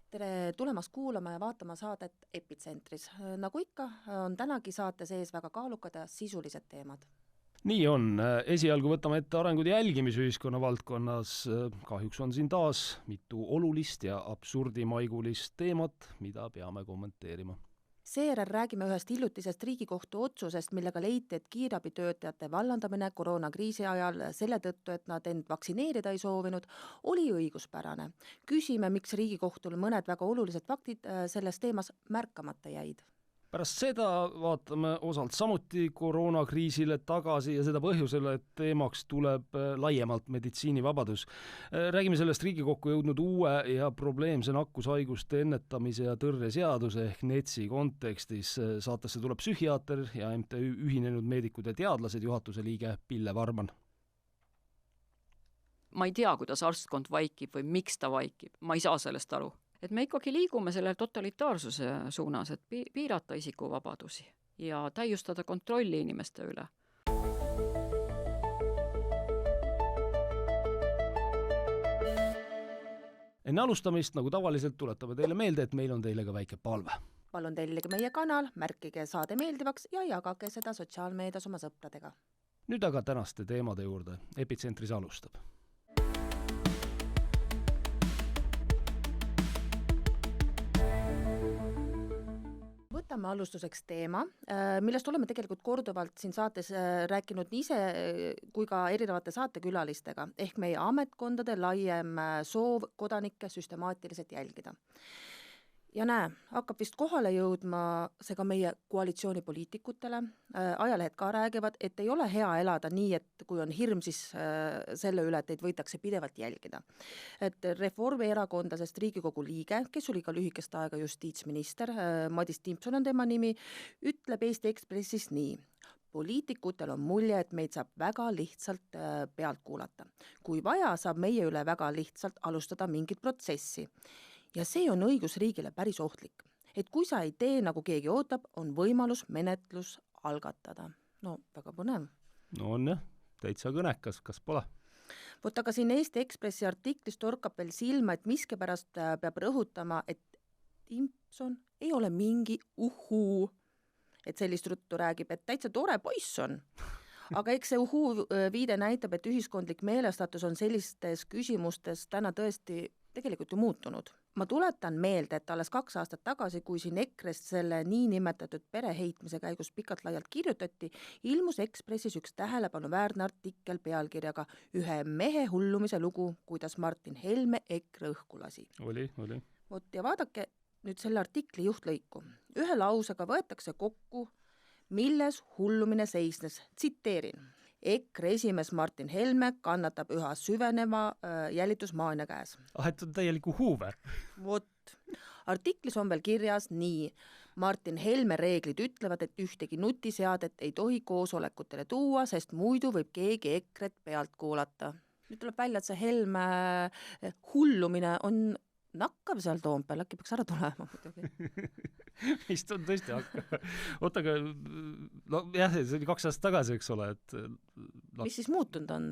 Tere tulemast kuulama ja vaatama saadet Epitsentris. Nagu ikka, on tänagi saate sees väga kaalukad ja sisulised teemad. Nii on. Esialgu võtame ette arengud jälgimisühiskonna valdkonnas. Kahjuks on siin taas mitu olulist ja absurdimaigulist teemat, mida peame kommenteerima. Seejärel räägime ühest hiljutisest Riigikohtu otsusest, millega leiti, et kiirabitöötajate vallandamine koroonakriisi ajal selle tõttu, et nad end vaktsineerida ei soovinud, oli õiguspärane. Küsime, miks Riigikohtul mõned väga olulised faktid selles teemas märkamata jäid. Pärast seda vaatame osalt samuti koroonakriisile tagasi ja seda põhjusele, et teemaks tuleb laiemalt meditsiinivabadus. Räägime sellest Riigikokku jõudnud uue ja probleemse nakkushaiguste ennetamise ja tõrje seaduse ehk NETS-i kontekstis. Saatesse tuleb psühhiaater ja MTÜ Ühinenud Meedikud ja Teadlased juhatuse liige Pille Varman. Ma ei tea, kuidas arstkond vaikib või miks ta vaikib. Ma ei saa sellest aru. Et me ikkagi liigume selle totalitaarsuse suunas, et piirata isikuvabadusi ja täiustada kontrolli inimeste üle. Enne alustamist, nagu tavaliselt, tuletame teile meelde, et meil on teile ka väike palve. Palun tellige meie kanal, märkige saade meeldivaks ja jagage seda sotsiaalmeedias oma sõpradega. Nüüd aga tänaste teemade juurde. Epitsentris alustab. Võtame alustuseks teema, millest oleme tegelikult korduvalt siin saates rääkinud nii ise kui ka erinevate saatekülalistega, ehk meie ametkondade laiem soov kodanikke süstemaatiliselt jälgida. Ja näe, hakkab vist kohale jõudma see ka meie koalitsioonipoliitikutele. Ajalehed ka räägivad, et ei ole hea elada nii, et kui on hirm, siis selle üle, et teid võidakse pidevalt jälgida. Et Reformierakondlasest Riigikogu liige, kes oli ka lühikest aega justiitsminister, Madis Timpson on tema nimi, ütleb Eesti Ekspressis nii. Poliitikutel on mulje, et meid saab väga lihtsalt pealt kuulata. Kui vaja, saab meie üle väga lihtsalt alustada mingit protsessi. Ja see on õigusriigile päris ohtlik. Et kui sa ei tee, nagu keegi ootab, on võimalus menetlus algatada. No, väga põnev. No on jah, täitsa kõnekas, kas pole? Vot aga siin Eesti Ekspressi artiklis torkab veel silma, et miskipärast peab rõhutama, et Timpson ei ole mingi uhuu, et sellist ruttu räägib, et täitsa tore poiss on. Aga eks see uhuu viide näitab, et ühiskondlik meelestatus on sellistes küsimustes täna tõesti tegelikult ju muutunud. Ma tuletan meelde, et alles 2 aastat tagasi, kui siin EKRE-st selle niinimetatud pereheitmise käigus pikalt laialt kirjutati, ilmus Ekspressis üks tähelepanuväärne artikkel pealkirjaga Ühe mehe hullumise lugu, kuidas Martin Helme EKRE õhku lasi. Oli. Vot ja vaadake nüüd selle artikli juhtlõiku. Ühe lausega võetakse kokku, milles hullumine seisnes. Tsiteerin. EKRE esimees Martin Helme kannatab üha süveneva jälitusmaania käes. Et on täieliku huuve. Vot. Artiklis on veel kirjas nii. Martin Helme reeglid ütlevad, et ühtegi nutiseadet ei tohi koosolekutele tuua, sest muidu võib keegi EKRE-t pealt kuulata. Nüüd tuleb välja, et see Helme hullumine on nakkav seal Toompel, äkki peaks ära tulema muidugi. Vist on tõesti hakka. Oota, aga no jah, see oli 2 aastat tagasi, eks ole, et mis siis muutunud on?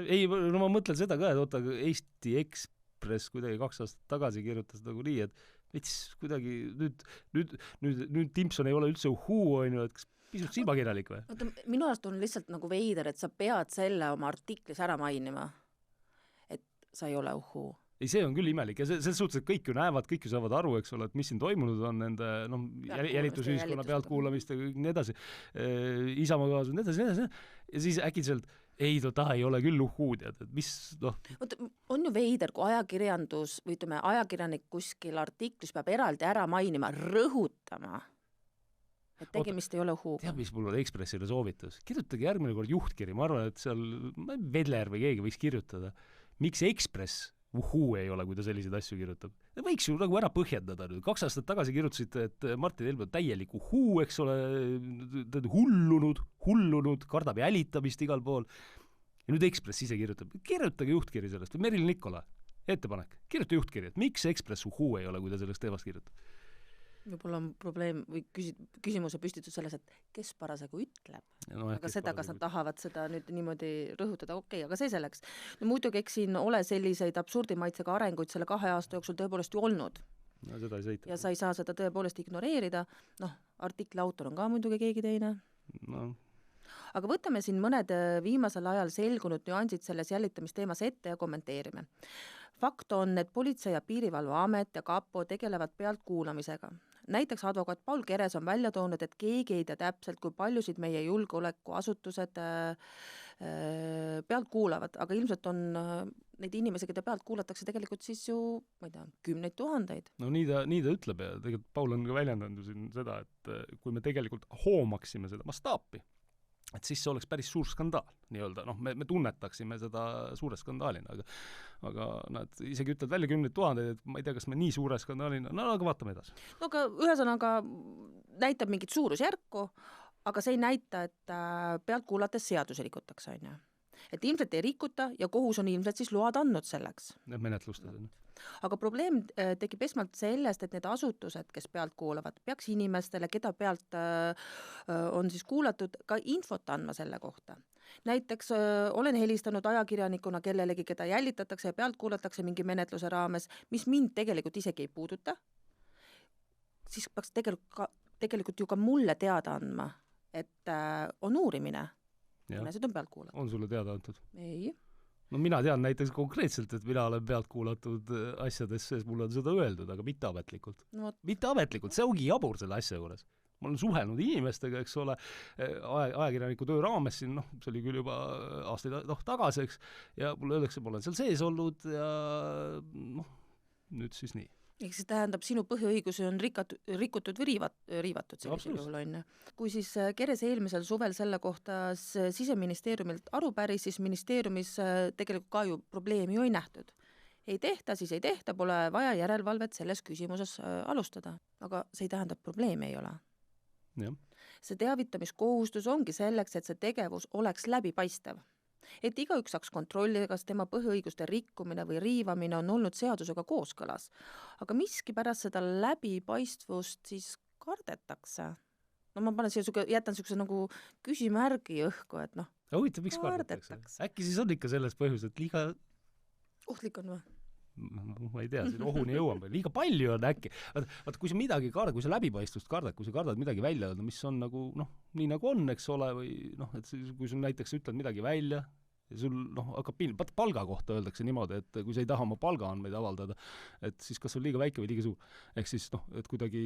Ei, no ma mõtlen seda ka, et oota, Eesti Ekspress kuidagi 2 aastat tagasi kirjutas nagu nii, et veits kuidagi nüüd Timpson ei ole üldse uhuu, on ju, et kas pisut silmakirjalik või? Oota, minu arust on lihtsalt nagu veider, et sa pead selle oma artiklis ära mainima, et sa ei ole uhuu. Ei, see on küll imelik ja selles suhtes, et kõik ju näevad, kõik ju saavad aru, eks ole, et mis siin toimunud on nende jälitusühiskonna pealtkuulamist ja nii edasi, Isamaa kaas, nii edasi. Ja siis äkitselt, ei, ta ei ole küll uhhuud, et mis, On ju veider, kui ajakirjandus või ütleme, ajakirjanik kuskil artiklis peab eraldi ära mainima, rõhutama, et tegemist ei ole uhhuuga. Teab, mis mul on Ekspressile soovitus? Kirjutage järgmine kord juhtkiri, ma arvan, et seal Vedler või keegi võiks kirjutada. Miks Ekspress uhuu ei ole, kui ta selliseid asju kirjutab. Võiks ju nagu ära põhjendada. 2 aastat tagasi kirjutasite, et Martin Helme on täielik uhuu, eks ole, hullunud, kardab jälitamist igal pool. Ja nüüd Ekspress ise kirjutab. Kirjutage juhtkiri sellest. Või Meril Nikola, ettepanek. Kirjuta juhtkiri, et miks Ekspress uhuu ei ole, kui ta sellest teemast kirjutab. Võib-olla on probleem või küsimuse püstitus selles, et kes parasjagu ütleb. No, aga seda, kas nad tahavad seda nüüd niimoodi rõhutada, okei, aga see selleks. No muidugi, eks siin ole selliseid absurdimaitsega arenguid selle 2 aasta jooksul tõepoolest ju olnud. No, seda ei seita. Ja sa ei saa seda tõepoolest ignoreerida. Artikli autor on ka muidugi keegi teine. No. Aga võtame siin mõned viimasel ajal selgunud nüansid selles jälitamisteemas ette ja kommenteerime. Fakt on, et Politsei- ja Piirivalveamet ja Kapo tegelevad pealtkuulamisega. Näiteks advokaat Paul Keres on välja toonud, et keegi ei tea täpselt, kui paljusid meie julgeolekuasutused pealt kuulavad, aga ilmselt on neid inimesi, keda pealt kuulatakse tegelikult siis ju, ma ei tea, 10 000. No nii ta ütleb ja tegelikult Paul on ka väljendanud siin seda, et kui me tegelikult hoomaksime seda mastaapi, et siis see oleks päris suur skandaal, nii-öelda, me tunnetaksime seda suure skandaalina, aga nad isegi ütlevad välja 10 000, et ma ei tea, kas me nii suure skandaalina, aga vaatame edasi. No aga ühesõnaga näitab mingit suurusjärku, aga see ei näita, et pealt kuulates seadusi rikutakse, on ju. Et ilmselt ei rikuta ja kohus on ilmselt siis load andnud selleks. Menetlustes. Aga probleem tekib esmalt sellest, et need asutused, kes pealt kuulavad, peaks inimestele, keda pealt on siis kuulatud, ka infot andma selle kohta. Näiteks olen helistanud ajakirjanikuna kellelegi, keda jälitatakse ja pealt kuulatakse mingi menetluse raames, mis mind tegelikult isegi ei puuduta, siis peaks tegelikult ju ka mulle teada andma, et on uurimine. Need on pealt kuulatud. On sulle teada antud? Ei. No mina tean näiteks konkreetselt, et mina olen pealt kuulatud asjadesse, mulle on seda öeldud, aga mitte ametlikult. No. Mitte ametlikult, see ongi jabur selle asja juures. Ma olen suhelnud inimestega, eks ole, ajakirjaniku töö raames siin, see oli küll juba aastaid tagasi, eks, ja mulle öeldakse, ma olen seal sees olnud ja nüüd siis nii. Ehk see tähendab, sinu põhiõigusi on rikutud või riivatud sellisel juhul on. Kui siis Keres eelmisel suvel selle kohta Siseministeeriumilt aru päris, siis ministeeriumis tegelikult ka ju probleemi ju ei nähtud. Ei tehta, siis ei tehta, pole vaja järelevalvet selles küsimuses alustada. Aga see ei tähendab, probleemi ei ole. Ja. See teavitamiskohustus ongi selleks, et see tegevus oleks läbipaistev. Et igaüks saaks kontrollida, kas tema põhiõiguste rikkumine või riivamine on olnud seadusega kooskõlas. Aga miski pärast seda läbipaistvust siis kardetakse. Ma jätan niisuguse nagu küsimärgi õhku, et huvitav, miks kardetakse? Äkki siis on ikka selles põhjus, et liiga... Ohtlik on või? Ma ei tea, siin ohuni jõuame. Liiga palju on äkki. Vaata, kui sa midagi kardad, kui sa läbipaistvust kardad, kui sa kardad midagi välja öelda, mis on nagu, nii nagu on, eks ole, või et kui sul näiteks ütled midagi välja, ja sul hakkab palga kohta öeldakse niimoodi, et kui sa ei taha oma palgaandmeid avaldada, et siis kas on liiga väike või liiga suur. Ehk siis, et kuidagi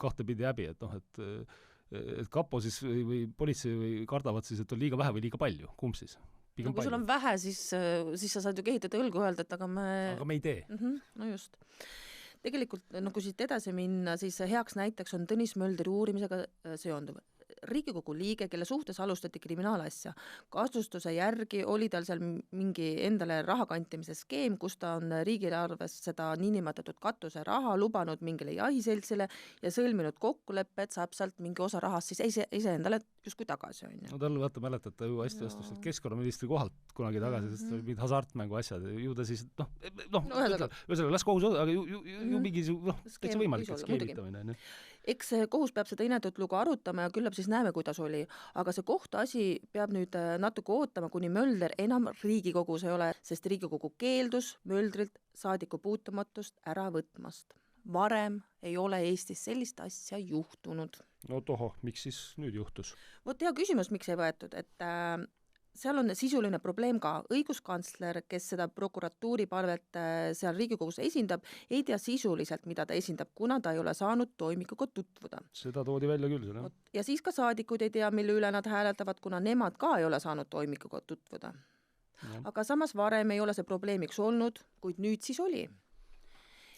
kahtepidi häbi, et kapo siis või politsei või kardavad siis, et on liiga vähe või liiga palju. Kumb siis? No, kui sul on vähe, siis sa saad ju kehitada õlgu öelda, et aga me ei tee. No just. Tegelikult, kui siit edasi minna, siis heaks näiteks on Tõnis Möldri uurimisega seonduv. Riigikogu liige, kelle suhtes alustati kriminaalasja. Kasustuse järgi oli tal seal mingi endale raha kantimise skeem, kus ta on riigieelarves seda niinimetatud katuse raha lubanud mingile jahiseltsile ja sõlminud kokkuleppe, et saab sealt mingi osa rahast siis ise endale justkui tagasi. No tal mäletate ju hästi vastus, et keskkonnaministri kohalt kunagi tagasi, sest oli mingid hasartmängu asjad, ju ta siis, ühesõnaga, las kohus, aga ju mingi täitsa võimalik, et skeemitamine. Eks kohus peab seda inetut lugu arutama ja küllap siis näeme, kuidas oli. Aga see kohtuasi peab nüüd natuke ootama, kuni Mölder enam Riigikogus ei ole, sest Riigikogu keeldus Möldrilt saadiku puutumatust ära võtmast. Varem ei ole Eestis sellist asja juhtunud. No toho, miks siis nüüd juhtus? Vot hea küsimus, miks ei võetud, et seal on sisuline probleem ka. Õiguskantsler, kes seda prokuratuuri palvet seal Riigikogus esindab, ei tea sisuliselt, mida ta esindab, kuna ta ei ole saanud toimikuga tutvuda. Seda toodi välja küll. Selle. Ja siis ka saadikud ei tea, mille üle nad hääletavad, kuna nemad ka ei ole saanud toimikuga tutvuda. Ja. Aga samas varem ei ole see probleemiks olnud, kuid nüüd siis oli.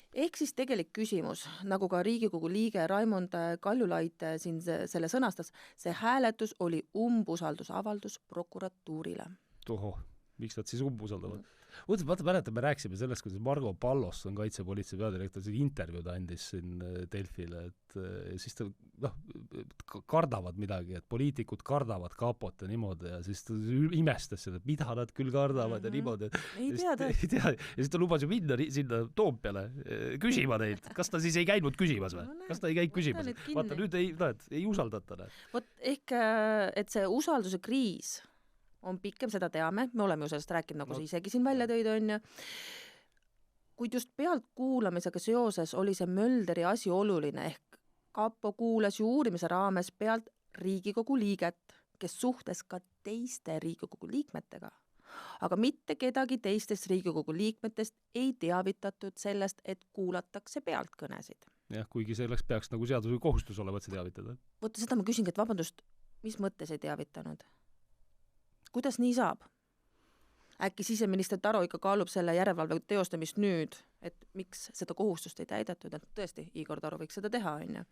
Ehk siis tegelik küsimus, nagu ka Riigikogu liige Raimond Kaljulaid siin selle sõnastas, see hääletus oli umbusaldusavaldus prokuratuurile. Toho. miks nad siis umbusaldavad. Vaata, mäletan, me rääkisime sellest, kuidas Margo Pallost on kaitsepolitsei peadirektor, see intervjuu ta andis siin Delfile, et siis ta kardavad midagi, et poliitikud kardavad kapot ja niimoodi ja siis ta imestas seda, mida nad küll kardavad ja niimoodi. Ei tea. Ja siis ta lubas ju minna sinna Toompeale küsima neid. Kas ta siis ei käinud küsimas või? Kas ta ei käinud küsimas? Vaata, nüüd ei usaldata. Vot ehk, et see usalduse kriis on pikem, seda teame, me oleme ju sellest rääkinud, nagu sa isegi siin välja tõid, on ju. Kuid just pealt kuulamisega seoses oli see Mölderi asi oluline, ehk Kapo kuulas ju uurimise raames pealt Riigikogu liiget, kes suhtles ka teiste Riigikogu liikmetega. Aga mitte kedagi teistest Riigikogu liikmetest ei teavitatud sellest, et kuulatakse pealtkõnesid. Jah, kuigi selleks peaks nagu seaduse kohustus olema, et see teavitada. Võtta seda ma küsingi, et vabandust, mis mõttes ei teavitanud? Kuidas nii saab? Äkki siseminister Taro ikka kaalub selle järelevalve teostamist nüüd, et miks seda kohustust ei täidetud, et tõesti, Igor Taro võiks seda teha, on ju.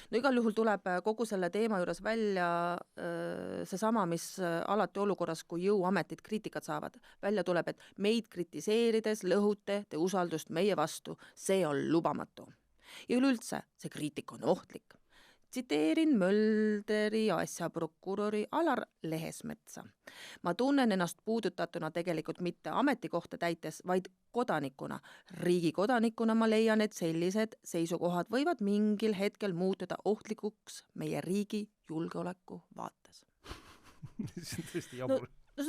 No igal juhul tuleb kogu selle teema juures välja seesama, mis alati olukorras, kui jõuametid kriitikat saavad. Välja tuleb, et meid kritiseerides lõhute te usaldust meie vastu. See on lubamatu. Ja üleüldse, see kriitika on ohtlik. Tsiteerin Mölderi asjaprokurori Alar Lehesmetsa. Ma tunnen ennast puudutatuna tegelikult mitte ametikohta täites, vaid kodanikuna. Riigi kodanikuna ma leian, et sellised seisukohad võivad mingil hetkel muutuda ohtlikuks meie riigi julgeoleku vaates. See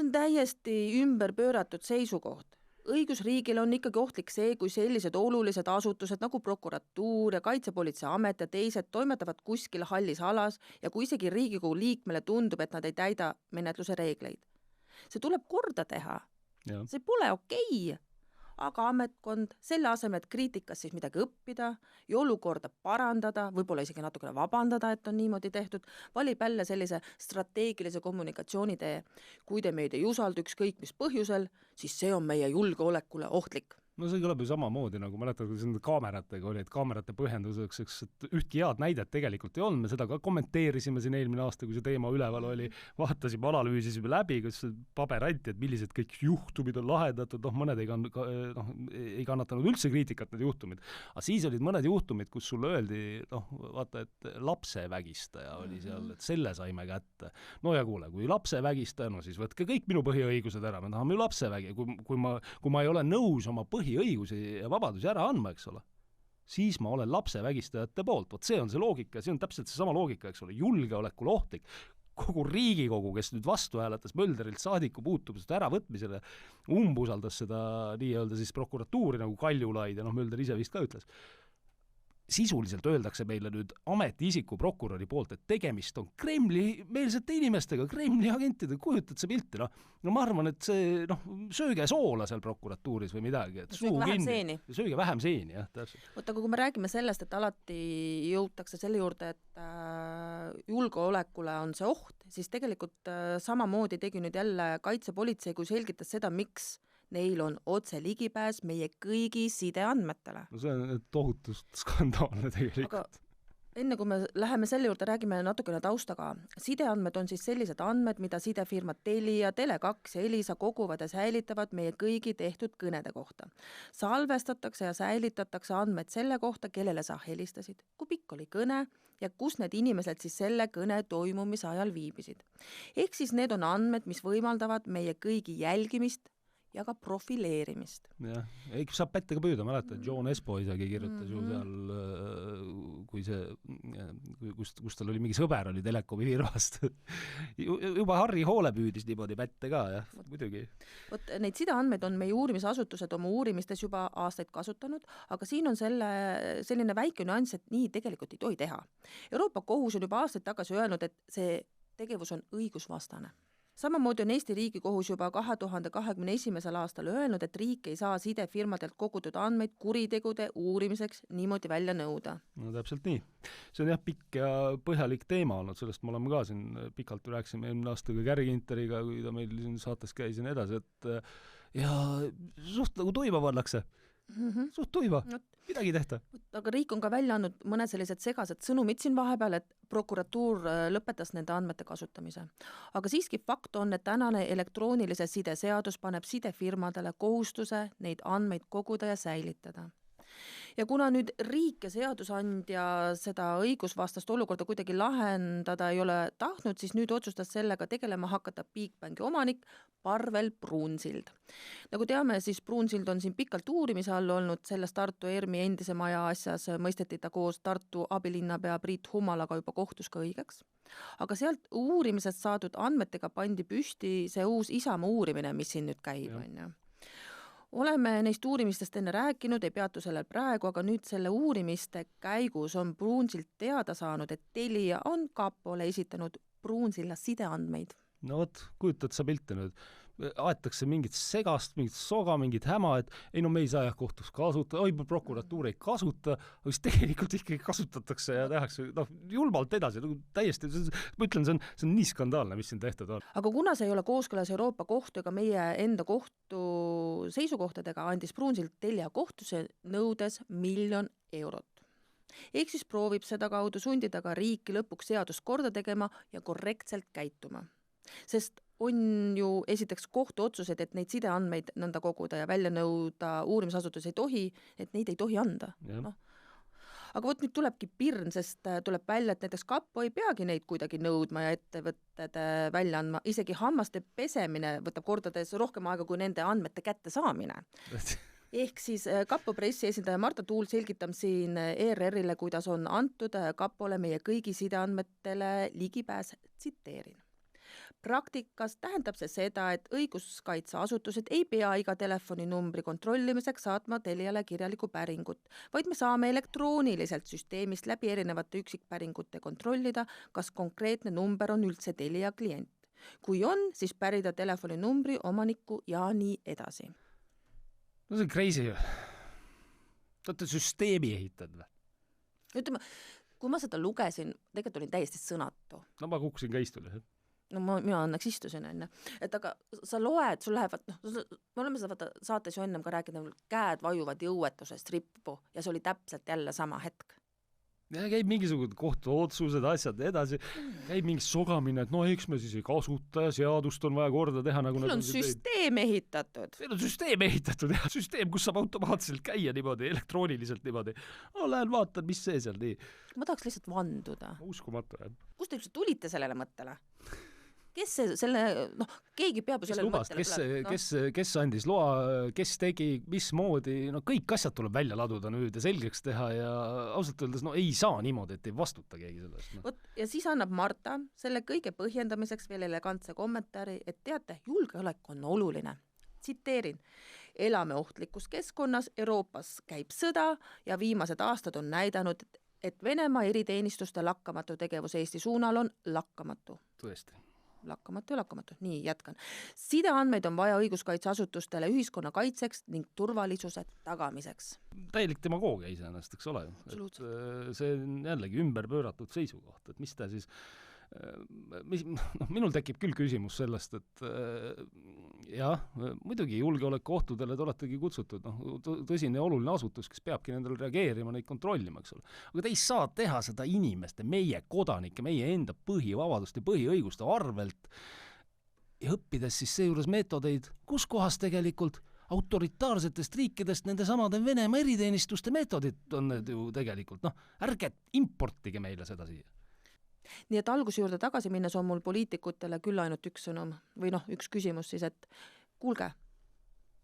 on täiesti ümber pööratud seisukoht. Õigusriigil on ikkagi ohtlik see, kui sellised olulised asutused nagu prokuratuur ja kaitsepolitseiamet ja teised toimetavad kuskil hallis alas ja kui isegi Riigikogu liikmele tundub, et nad ei täida menetluse reegleid. See tuleb korda teha. Ja. See pole okei. Aga ametkond selle asemel, et kriitikas siis midagi õppida ja olukorda parandada, võib-olla isegi natukene vabandada, et on niimoodi tehtud, valib jälle sellise strateegilise kommunikatsiooni tee. Kui te meid ei usaldu ükskõik mis põhjusel, siis see on meie julgeolekule ohtlik. No see kõlab ju samamoodi, nagu mäletad, kui see kaameratega oli, et kaamerate põhjenduseks, et ühtki head näidet tegelikult ei olnud, me seda ka kommenteerisime siin eelmine aasta, kui see teema üleval oli, vaatasime, analüüsisime läbi, kus paber anti, et millised kõik juhtumid on lahendatud, mõned ei kannatanud üldse kriitikat need juhtumid, aga siis olid mõned juhtumid, kus sulle öeldi, vaata, et lapsevägistaja oli seal, et selle saime kätte. No ja kuule, kui lapsevägistaja, no siis võtke kõik minu põhiõigused ära, me tahame ju lapsevägi, kui ma ei ole nõus oma põhiõigusi ja vabadusi ära andma, eks ole, siis ma olen lapsevägistajate poolt. Vot see on see loogika, see on täpselt see sama loogika, eks ole, julgeolekul ohtlik. Kogu Riigikogu, kes nüüd vastu hääletas Mölderilt saadiku puutumusest äravõtmisele, umbusaldas seda nii-öelda siis prokuratuuri nagu Kaljulaid ja Mölder ise vist ka ütles. Sisuliselt öeldakse meile nüüd ametiisiku prokuröri poolt, et tegemist on Kremli-meelsete inimestega, Kremli agentidega, kujutad see pilti, no ma arvan, et see, sööge soola seal prokuratuuris või midagi, et sööge vähem seeni, jah, täpselt. Aga kui me räägime sellest, et alati jõutakse selle juurde, et julgeolekule on see oht, siis tegelikult samamoodi tegi nüüd jälle kaitsepolitsei, kui selgitas seda, miks neil on otse ligipääs meie kõigi sideandmetele. No see on tohutust skandaalne tegelikult. Aga enne kui me läheme selle juurde, räägime natukene taustaga. Sideandmed on siis sellised andmed, mida sidefirmad Telia, Tele2 ja Elisa koguvad ja säilitavad meie kõigi tehtud kõnede kohta. Salvestatakse ja säilitatakse andmed selle kohta, kellele sa helistasid, kui pikk oli kõne ja kus need inimesed siis selle kõne toimumise ajal viibisid. Ehk siis need on andmed, mis võimaldavad meie kõigi jälgimist ja ka profileerimist. Jah, saab pätte ka püüda, mäletad, John Espo isegi kirjutas ju seal, kui see, kus tal oli mingi sõber, oli Telekomi firmast. Juba Harri Hoole püüdis niimoodi pätte ka, jah, muidugi. Vot neid sideandmeid on meie uurimisasutused oma uurimistes juba aastaid kasutanud, aga siin on selline väike nüanss, et nii tegelikult ei tohi teha. Euroopa kohus on juba aastaid tagasi öelnud, et see tegevus on õigusvastane. Samamoodi on Eesti Riigikohus juba 2021. aastal öelnud, et riik ei saa sidefirmadelt kogutud andmeid kuritegude uurimiseks niimoodi välja nõuda. No täpselt nii. See on jah pikk ja põhjalik teema olnud, sellest me oleme ka siin pikalt rääkisime eelmine aasta ka Kärginteriga, kui ta meil siin saates käis ja nii edasi, et ja suht nagu toima pannakse. suht tuima, midagi ei tehta. Aga riik on ka välja andnud mõned sellised segased sõnumid siin vahepeal, et prokuratuur lõpetas nende andmete kasutamise. Aga siiski fakt on, et tänane elektroonilise side seadus paneb sidefirmadele kohustuse neid andmeid koguda ja säilitada. Ja kuna nüüd riik ja seadusandja seda õigusvastast olukorda kuidagi lahendada ei ole tahtnud, siis nüüd otsustas sellega tegelema hakata Bigbanki omanik Parvel Pruunsild. Nagu teame, siis Pruunsild on siin pikalt uurimise all olnud, selles Tartu ERMi endise maja asjas mõisteti ta koos Tartu abilinnapea Priit Humalaga juba kohtus ka õigeks. Aga sealt uurimisest saadud andmetega pandi püsti see uus Isamaa uurimine, mis siin nüüd käib. Oleme neist uurimistest enne rääkinud, ei peatu sellel praegu, aga nüüd selle uurimiste käigus on Pruunsilt teada saanud, et Telia on kapole esitanud Pruunsilla sideandmeid. No vot, kujutad sa pilte nüüd. Aetakse mingit segast, mingit soga, mingit häma, et ei no me ei saa kohtus kasutada, prokuratuur ei kasuta, aga siis tegelikult ikkagi kasutatakse ja tehakse julmalt edasi. Täiesti, ma ütlen, see on nii skandaalne, mis siin tehtud on. Aga kuna see ei ole kooskõlas Euroopa kohtu ega meie enda kohtu seisukohtadega, andis Pruunsild Telia kohtusse nõudes 1 000 000 eurot. Ehk siis proovib seda kaudu sundida ka riiki lõpuks seadust korda tegema ja korrektselt käituma. Sest on ju esiteks kohtuotsused, et neid sideandmeid nõnda koguda ja välja nõuda uurimisasutus ei tohi, et neid ei tohi anda. No. Aga vot nüüd tulebki pirn, sest tuleb välja, et näiteks kapo ei peagi neid kuidagi nõudma ja ettevõtted välja andma. Isegi hammaste pesemine võtab kordades rohkem aega kui nende andmete kätte saamine. Ehk siis kapo pressi esindaja Marta Tuul selgitab siin ERR-ile, kuidas on antud kapole meie kõigi sideandmetele ligipääs, tsiteerin. Praktikas tähendab see seda, et õiguskaitseasutused ei pea iga telefoninumbri kontrollimiseks saatma Teliale kirjalikku päringut, vaid me saame elektrooniliselt süsteemist läbi erinevate üksikpäringute kontrollida, kas konkreetne number on üldse Telia klient. Kui on, siis pärida telefoninumbri omanikku ja nii edasi. No see on crazy. Te olete süsteemi ehitad või? Ütleme, kui ma seda lugesin, tegelikult olin täiesti sõnatu. No ma kukkusin ka istule. No mina õnneks istusin enne. Et aga sa loed, sul lähevad, me oleme seda saates ju ennem ka rääkinud, käed vajuvad jõuetusest rippu ja see oli täpselt jälle sama hetk. Ja käib mingisugused kohtuotsused, asjad edasi, käib mingi sogamine, et no eks me siis ei kasuta ja seadust on vaja korda teha. Nagu Meil on süsteem ehitatud. Meil on süsteem ehitatud, jah. Süsteem, kus saab automaatselt käia niimoodi, elektrooniliselt niimoodi. No lähen vaatan, mis see seal nii. Ma tahaks lihtsalt vanduda. Uskumatu, jah. Kust te üldse tulite sellele mõttele? Kes selle, keegi peab ju sellele mõttele. Kes andis loa, kes tegi, mismoodi, kõik asjad tuleb välja laduda nüüd ja selgeks teha ja ausalt öeldes, ei saa niimoodi, et ei vastuta keegi sellest. Ja siis annab Marta selle kõige põhjendamiseks veel elegantse kommentaari, et teate, julgeolek on oluline. Tsiteerin, elame ohtlikus keskkonnas, Euroopas käib sõda ja viimased aastad on näidanud, et Venemaa eriteenistuste lakkamatu tegevus Eesti suunal on lakkamatu. Tõesti. Lakkamatu. Nii, jätkan. Sideandmeid on vaja õiguskaitseasutustele ühiskonna kaitseks ning turvalisuse tagamiseks. Täielik demagoogia iseenesest, eks ole. See on jällegi ümberpööratud seisukoht, et mis ta siis minul tekib küll küsimus sellest, et jah, muidugi julgeolekuohtudele te oletegi kutsutud, tõsine ja oluline asutus, kes peabki nendele reageerima, neid kontrollima, eks ole. Aga te ei saa teha seda inimeste, meie kodanike, meie enda põhivabaduste, põhiõiguste arvelt ja õppides siis seejuures meetodeid, kus kohas tegelikult autoritaarsetest riikidest nende samade Venemaa eriteenistuste meetodid on need ju tegelikult, ärge importige meile seda siia. Nii et alguse juurde tagasi minnes on mul poliitikutele küll ainult üks sõnum või üks küsimus siis, et kuulge,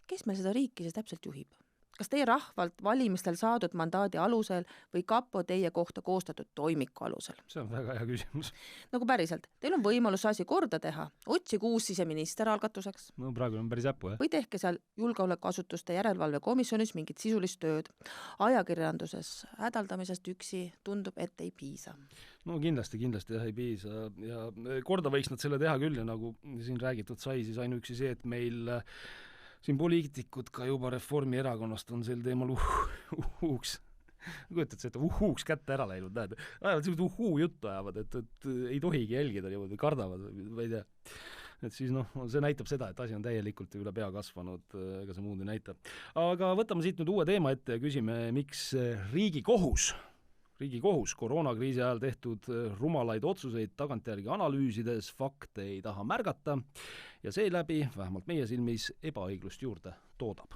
kes meil seda riiki siis täpselt juhib? Kas teie rahvalt valimistel saadud mandaadi alusel või kapo teie kohta koostatud toimiku alusel? See on väga hea küsimus. Nagu päriselt, teil on võimalus asi korda teha, otsige uus siseminister algatuseks. No praegu on päris äppu, jah. Või tehke seal julgeolekuasutuste järelevalvekomisjonis mingit sisulist tööd. Ajakirjanduses hädaldamisest üksi tundub, et ei piisa. No kindlasti jah, ei piisa ja korda võiks nad selle teha küll ja nagu siin räägitud sai, siis ainuüksi see, et meil siin poliitikud ka juba Reformierakonnast on sel teemal uhuuks. Kujutad see, et uhuuks kätte ära läinud, näed. Ajavad sellised uhuu juttu ajavad, et ei tohigi jälgida niimoodi, kardavad, ma ei tea. et siis see näitab seda, et asi on täielikult üle pea kasvanud, ega see muud ei näita. Aga võtame siit nüüd uue teema ette ja küsime, miks Riigikohus koroonakriisi ajal tehtud rumalaid otsuseid tagantjärgi analüüsides fakte ei taha märgata ja seeläbi, vähemalt meie silmis, ebaõiglust juurde toodab.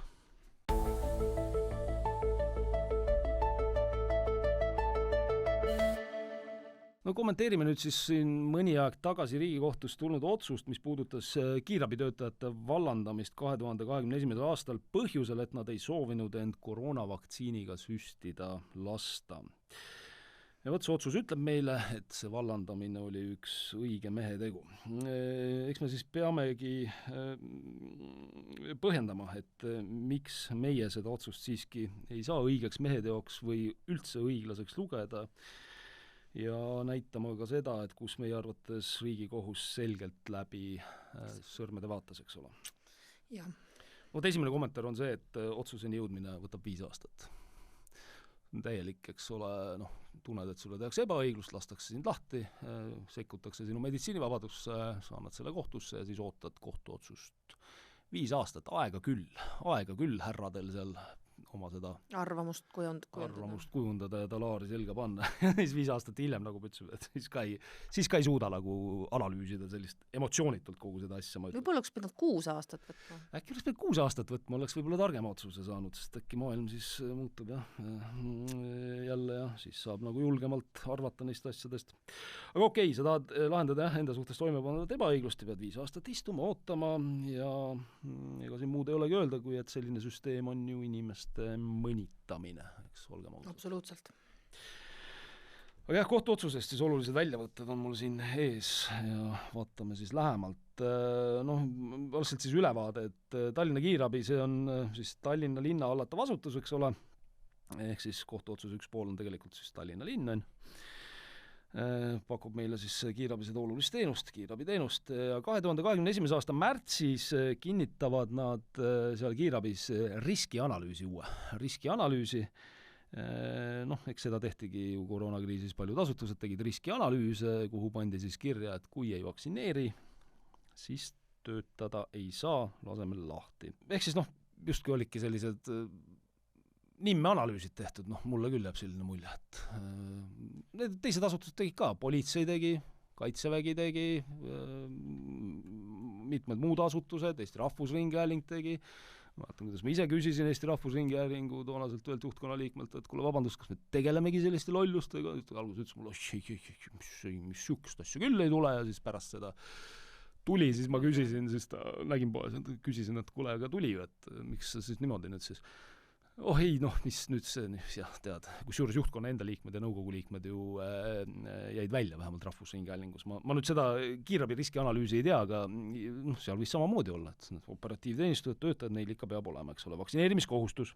No kommenteerime nüüd siis siin mõni aeg tagasi Riigikohtust tulnud otsust, mis puudutas kiirabitöötajate vallandamist 2021. aastal põhjusel, et nad ei soovinud end koroonavaktsiiniga süstida lasta. Ja võt see otsus ütleb meile, et see vallandamine oli üks õige mehe tegu. Eks me siis peamegi põhjendama, et miks meie seda otsust siiski ei saa õigeks meheteoks või üldse õiglaseks lugeda ja näitama ka seda, et kus meie arvates Riigikohus selgelt läbi sõrmede vaatas, eks ole. Jah. Esimene kommentaar on see, et otsuseni jõudmine võtab 5 aastat. Täielik, eks ole, tunned, et sulle tehakse ebaõiglust, lastakse sind lahti, sekkutakse sinu meditsiinivabadusse, sa annad selle kohtusse ja siis ootad kohtuotsust 5 aastat, aega küll härradel seal oma seda arvamust kujundada ja talaari selga panna. Siis 5 aastat hiljem, nagu ma ütlesin, et siis ka ei suuda nagu analüüsida sellist emotsioonitult kogu seda asja. Võib-olla oleks pidanud 6 aastat võtma. Äkki oleks pidanud 6 aastat võtma, oleks võib-olla targema otsuse saanud, sest äkki maailm siis muutub jälle ja siis saab nagu julgemalt arvata neist asjadest. Aga okei, sa tahad lahendada enda suhtes toime pannud ebaõiglust ja pead 5 aastat istuma, ootama ja ega siin muud ei olegi öelda, kui et selline süsteem on ju inimeste mõnitamine, eks olgem ausad. Absoluutselt. Aga jah, kohtuotsusest siis olulised väljavõtted on mul siin ees ja vaatame siis lähemalt. Algselt siis ülevaade, et Tallinna kiirabi, see on siis Tallinna linna hallatav asutus, eks ole, ehk siis kohtuotsuse üks pool on tegelikult siis Tallinna linn, pakub meile siis kiirabi seda olulist kiirabiteenust ja 2021. aasta märtsis kinnitavad nad seal kiirabis riskianalüüsi. Eks seda tehtigi ju koroonakriisis, paljud asutused tegid riskianalüüse, kuhu pandi siis kirja, et kui ei vaktsineeri, siis töötada ei saa, laseme lahti. Ehk siis justkui olidki sellised nimmeanalüüsid tehtud, mulle küll jääb selline mulje, et need teised asutused tegid ka, politsei tegi, Kaitsevägi tegi, mitmed muud asutused, Eesti Rahvusringhääling tegi, vaatan, kuidas ma ise küsisin Eesti Rahvusringhäälingu toonaselt ühelt juhtkonna liikmelt, et kuule, vabandust, kas me tegelemegi selliste lollustega, alguses ütles mulle, mis sükust asja küll ei tule ja siis pärast seda tuli, siis ma küsisin, siis ta nägin poes, küsisin, et kuule, aga tuli ju, et miks sa siis niimoodi nüüd siis mis nüüd see, jah, tead, kusjuures juhtkonna enda liikmed ja nõukogu liikmed ju jäid välja, vähemalt Rahvusringhäälingus. Ma nüüd seda kiirabi riskianalüüsi ei tea, aga seal võis samamoodi olla, et operatiivteenistujad, töötajad, neil ikka peab olema, eks ole, vaktsineerimiskohustus.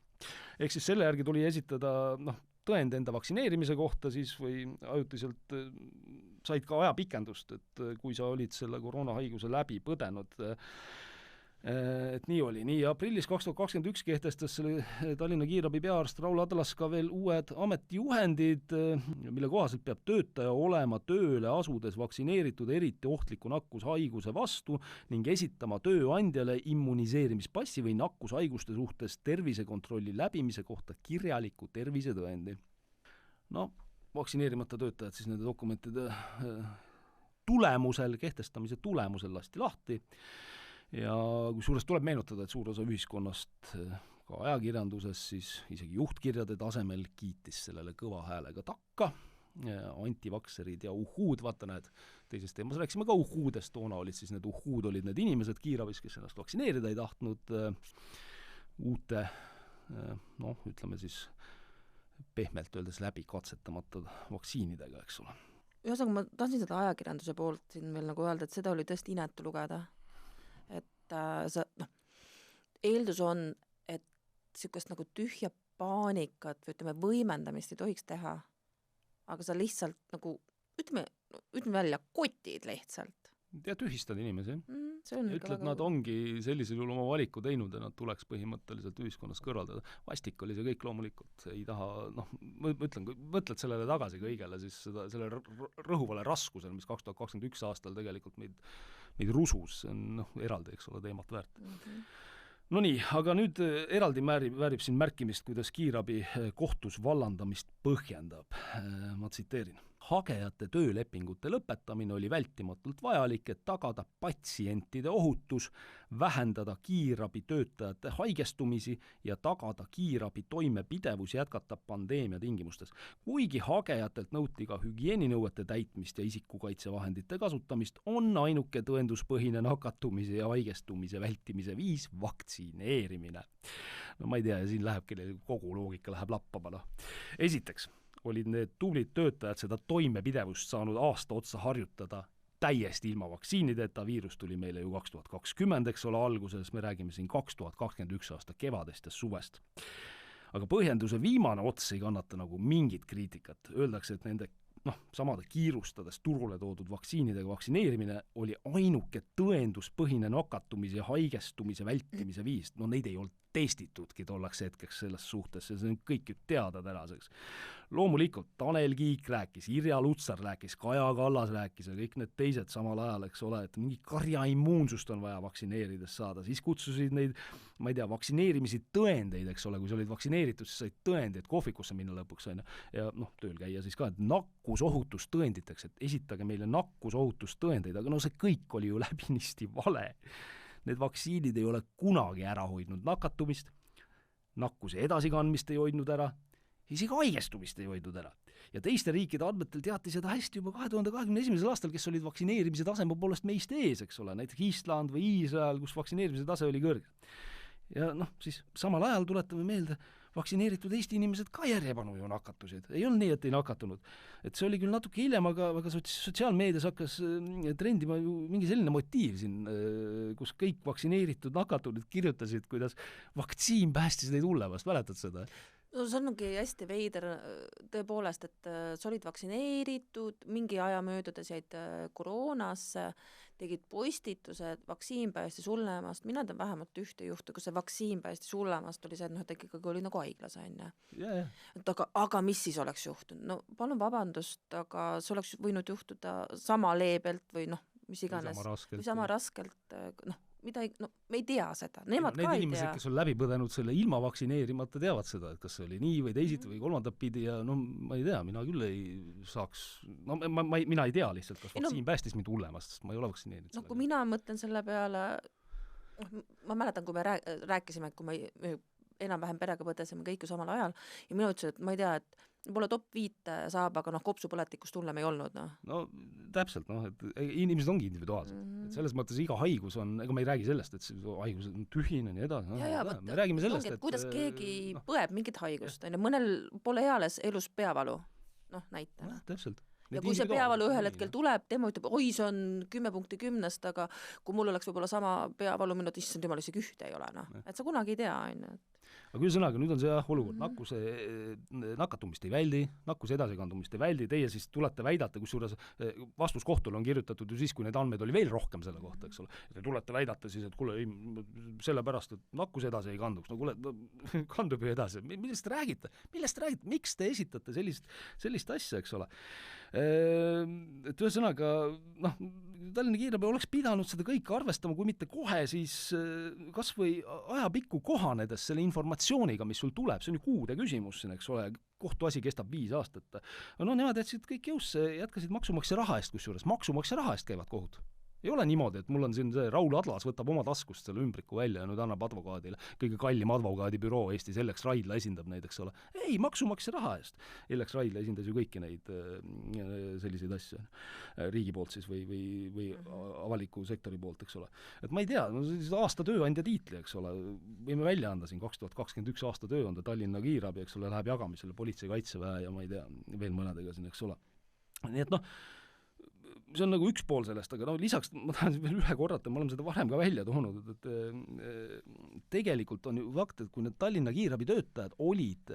Ehk siis selle järgi tuli esitada tõend enda vaktsineerimise kohta siis või ajutiselt said ka ajapikendust, et kui sa olid selle koroonahaiguse läbi põdenud, et nii oli. Nii aprillis 2021 kehtestas selle Tallinna kiirabi peaarst Raul Adlas ka veel uued ametijuhendid, mille kohaselt peab töötaja olema tööle asudes vaktsineeritud eriti ohtliku nakkushaiguse vastu ning esitama tööandjale immuniseerimispassi või nakkushaiguste suhtes tervisekontrolli läbimise kohta kirjaliku tervisetõendi. Vaktsineerimata töötajad siis nende dokumentide kehtestamise tulemusel lasti lahti. Ja kusjuures tuleb meenutada, et suur osa ühiskonnast ka ajakirjanduses siis isegi juhtkirjade tasemel kiitis sellele kõva häälega takka, antivakserid ja uhhuud, vaata näed, teises teemas rääkisime ka uhhuudest, toona olid siis need uhhuud, olid need inimesed kiirabis, kes ennast vaktsineerida ei tahtnud uute, ütleme siis pehmelt öeldes läbi katsetamata vaktsiinidega, eks ole. Ühesõnaga, ma tahtsin seda ajakirjanduse poolt siin veel nagu öelda, et seda oli tõesti inetu lugeda. Et eeldus on, et niisugust nagu tühja paanikat või ütleme võimendamist ei tohiks teha, aga sa lihtsalt nagu, ütleme välja, kotid lihtsalt. Ja tühistad inimesi. Ütled, nad ongi sellisel juhul oma valiku teinud ja nad tuleks põhimõtteliselt ühiskonnas kõrvaldada. Vastik oli see kõik loomulikult, ei taha, ma ütlen, kui mõtled sellele tagasi kõigele, siis selle rõhuvale raskusele, mis 2021 aastal tegelikult meid neid rusus, see on eraldi, eks ole, teemat väärt. No nii, aga nüüd eraldi väärib siin märkimist, kuidas kiirabi kohtus vallandamist põhjendab. Ma tsiteerin. Hagejate töölepingute lõpetamine oli vältimatult vajalik, et tagada patsientide ohutus, vähendada kiirabi töötajate haigestumisi ja tagada kiirabi toimepidevus jätkata pandeemia tingimustes. Kuigi hagejatelt nõuti ka hügieeninõuete täitmist ja isikukaitsevahendite kasutamist, on ainuke tõenduspõhine nakatumise ja haigestumise vältimise viis vaktsineerimine. No ma ei tea, siin läheb kellel kogu loogika läheb lappama. Esiteks olid need tublid töötajad seda toimepidevust saanud aasta otsa harjutada täiesti ilma vaktsiinideta, viirus tuli meile ju 2020, eks ole, alguses, me räägime siin 2021 aasta kevadest ja suvest. Aga põhjenduse viimane ots ei kannata nagu mingit kriitikat. Öeldakse, et nende samade kiirustades turule toodud vaktsiinidega vaktsineerimine oli ainuke tõenduspõhine nakatumise ja haigestumise vältimise viis. No neid ei olnud testitudki tollaks hetkeks selles suhtes, see on kõik ju teada tänaseks. Loomulikult Tanel Kiik rääkis, Irja Lutsar rääkis, Kaja Kallas rääkis ja kõik need teised samal ajal, eks ole, et mingi karja immuunsust on vaja vaktsineerides saada. Siis kutsusid neid, ma ei tea, vaktsineerimisi tõendeid, eks ole, kui sa olid vaktsineeritud, siis said tõendeid kohvikusse minna lõpuks on ja tööl käia siis ka, et nakkusohutustõenditeks, et esitage meile nakkusohutustõendeid, aga see kõik oli ju läbinisti vale. Need vaktsiinid ei ole kunagi ära hoidnud nakatumist, nakkuse edasikandmist ei hoidnud ära, isegi haigestumist ei hoidnud ära. Ja teiste riikide andmetel teati seda hästi juba 2021. aastal, kes olid vaktsineerimise taseme poolest meist ees, eks ole, näiteks Island või Iisrael, kus vaktsineerimise tase oli kõrge. Ja siis samal ajal tuletame meelde, vaktsineeritud Eesti inimesed ka järjepanu ju nakatusid. Ei olnud nii, et ei nakatunud. Et see oli küll natuke hiljem, aga sotsiaalmeedias hakkas trendima ju mingi selline motiiv siin, kus kõik vaktsineeritud nakatunud kirjutasid, kuidas vaktsiin päästis neid hullemast. Mäletad seda? No see ongi hästi veider tõepoolest, et sa olid vaktsineeritud, mingi aja möödudes jäid koroonasse, tegid postitused, vaktsiin päästis hullemast, mina tean vähemalt ühte juhtu, kus see vaktsiin päästis hullemast, oli see, et ikkagi oli nagu haiglas, Yeah. Aga mis siis oleks juhtunud? No palun vabandust, aga see oleks võinud juhtuda sama leebelt või mis iganes, või sama raskelt, me ei tea seda, nemad need ka ei inimesed, tea. kes on läbi põdenud selle ilma vaktsineerimata, teavad seda, et kas see oli nii või teisid või kolmandat pidi ja ma ei tea, mina küll ei saaks, mina ei tea lihtsalt, kas vaktsiin päästis mind hullemast, sest ma ei ole vaktsineerinud. Kui mina mõtlen selle peale, ma mäletan, kui me rääkisime, kui me enam-vähem perega põdesime kõik ju samal ajal ja mina ütlesin, et ma ei tea, et pole top 5 saab, aga kopsupõletikust hullem ei olnud. No täpselt, et inimesed ongi individuaalsed. Et selles mõttes iga haigus on, ega me ei räägi sellest, et see haigus on tühine ja nii edasi. Me räägime sellest, et kuidas keegi põeb mingit haigust. Mõnel pole eales elus peavalu, näitena. Täpselt. Ja kui see peavalu ühel hetkel tuleb, tema ütleb, oi, see on 10 punkti 10, aga kui mul oleks võib-olla sama peavalu minut, issand jumal, isegi ühte ei ole. Et sa kunagi ei tea. Aga küll sõnaga, nüüd on see olukord, nakatumist ei väldi, nakkuse edasikandumist ei väldi, teie siis tulete väidate, kusjuures vastus kohtule on kirjutatud ju siis, kui need andmed oli veel rohkem selle kohta, eks ole. Te tulete väidate siis, et kuule, sellepärast, et nakkus edasi ei kanduks. No kuule, kandub ju edasi. Millest räägite? Miks te esitate sellist asja, eks ole? Et ühesõnaga, Tallinna Kiirabi oleks pidanud seda kõike arvestama, kui mitte kohe, siis kas või ajapikku kohanedes selle informatsiooniga, mis sul tuleb, see on ju kuude küsimus siin, eks ole, kohtuasi kestab 5 aastat. No nemad jätsid kõik jõusse, jätkasid maksumaksja raha eest, kusjuures maksumaksja raha eest käivad kohut. Ei ole niimoodi, et mul on siin see Raul Adlas võtab oma taskust selle ümbriku välja ja nüüd annab advokaadile, kõige kallim advokaadibüroo Eesti, Ellex Raidla esindab neid, eks ole. Ei, maksumaksja raha eest. Ellex Raidla esindas ju kõiki neid selliseid asju riigi poolt siis või avaliku sektori poolt, eks ole. Et ma ei tea, aasta tööandja tiitli, eks ole, võime välja anda siin 2021 aasta tööandja Tallinna Kiirabi, eks ole, läheb jagamisele politsei, kaitseväe ja ma ei tea, veel mõnedega siin, eks ole. Nii et see on nagu üks pool sellest, aga lisaks ma tahan veel ühe korrata, me oleme seda varem ka välja toonud, et tegelikult on ju fakt, et kui need Tallinna Kiirabi töötajad olid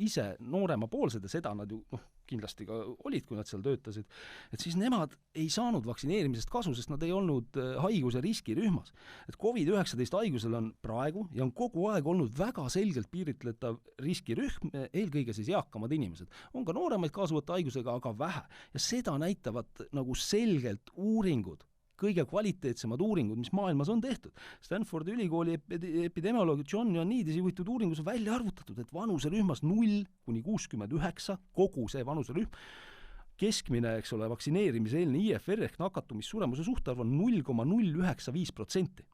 ise nooremapoolsed ja seda nad ju kindlasti ka olid, kui nad seal töötasid, et siis nemad ei saanud vaktsineerimisest kasu, sest nad ei olnud haiguse riskirühmas. Et COVID-19 haigusel on praegu ja on kogu aeg olnud väga selgelt piiritletav riskirühm, eelkõige siis eakamad inimesed. On ka nooremaid kaasuvate haigusega, aga vähe. Ja seda näitavad nagu selgelt uuringud kõige kvaliteetsemad uuringud, mis maailmas on tehtud. Stanfordi ülikooli epidemioloog John Ioannidis juhitud uuringus on välja arvutatud, et vanuserühmas 0–69, kogu see vanuserühm, keskmine, eks ole, vaktsineerimiseelne IFR ehk nakatumissuremuse suhtarv on 0,095%.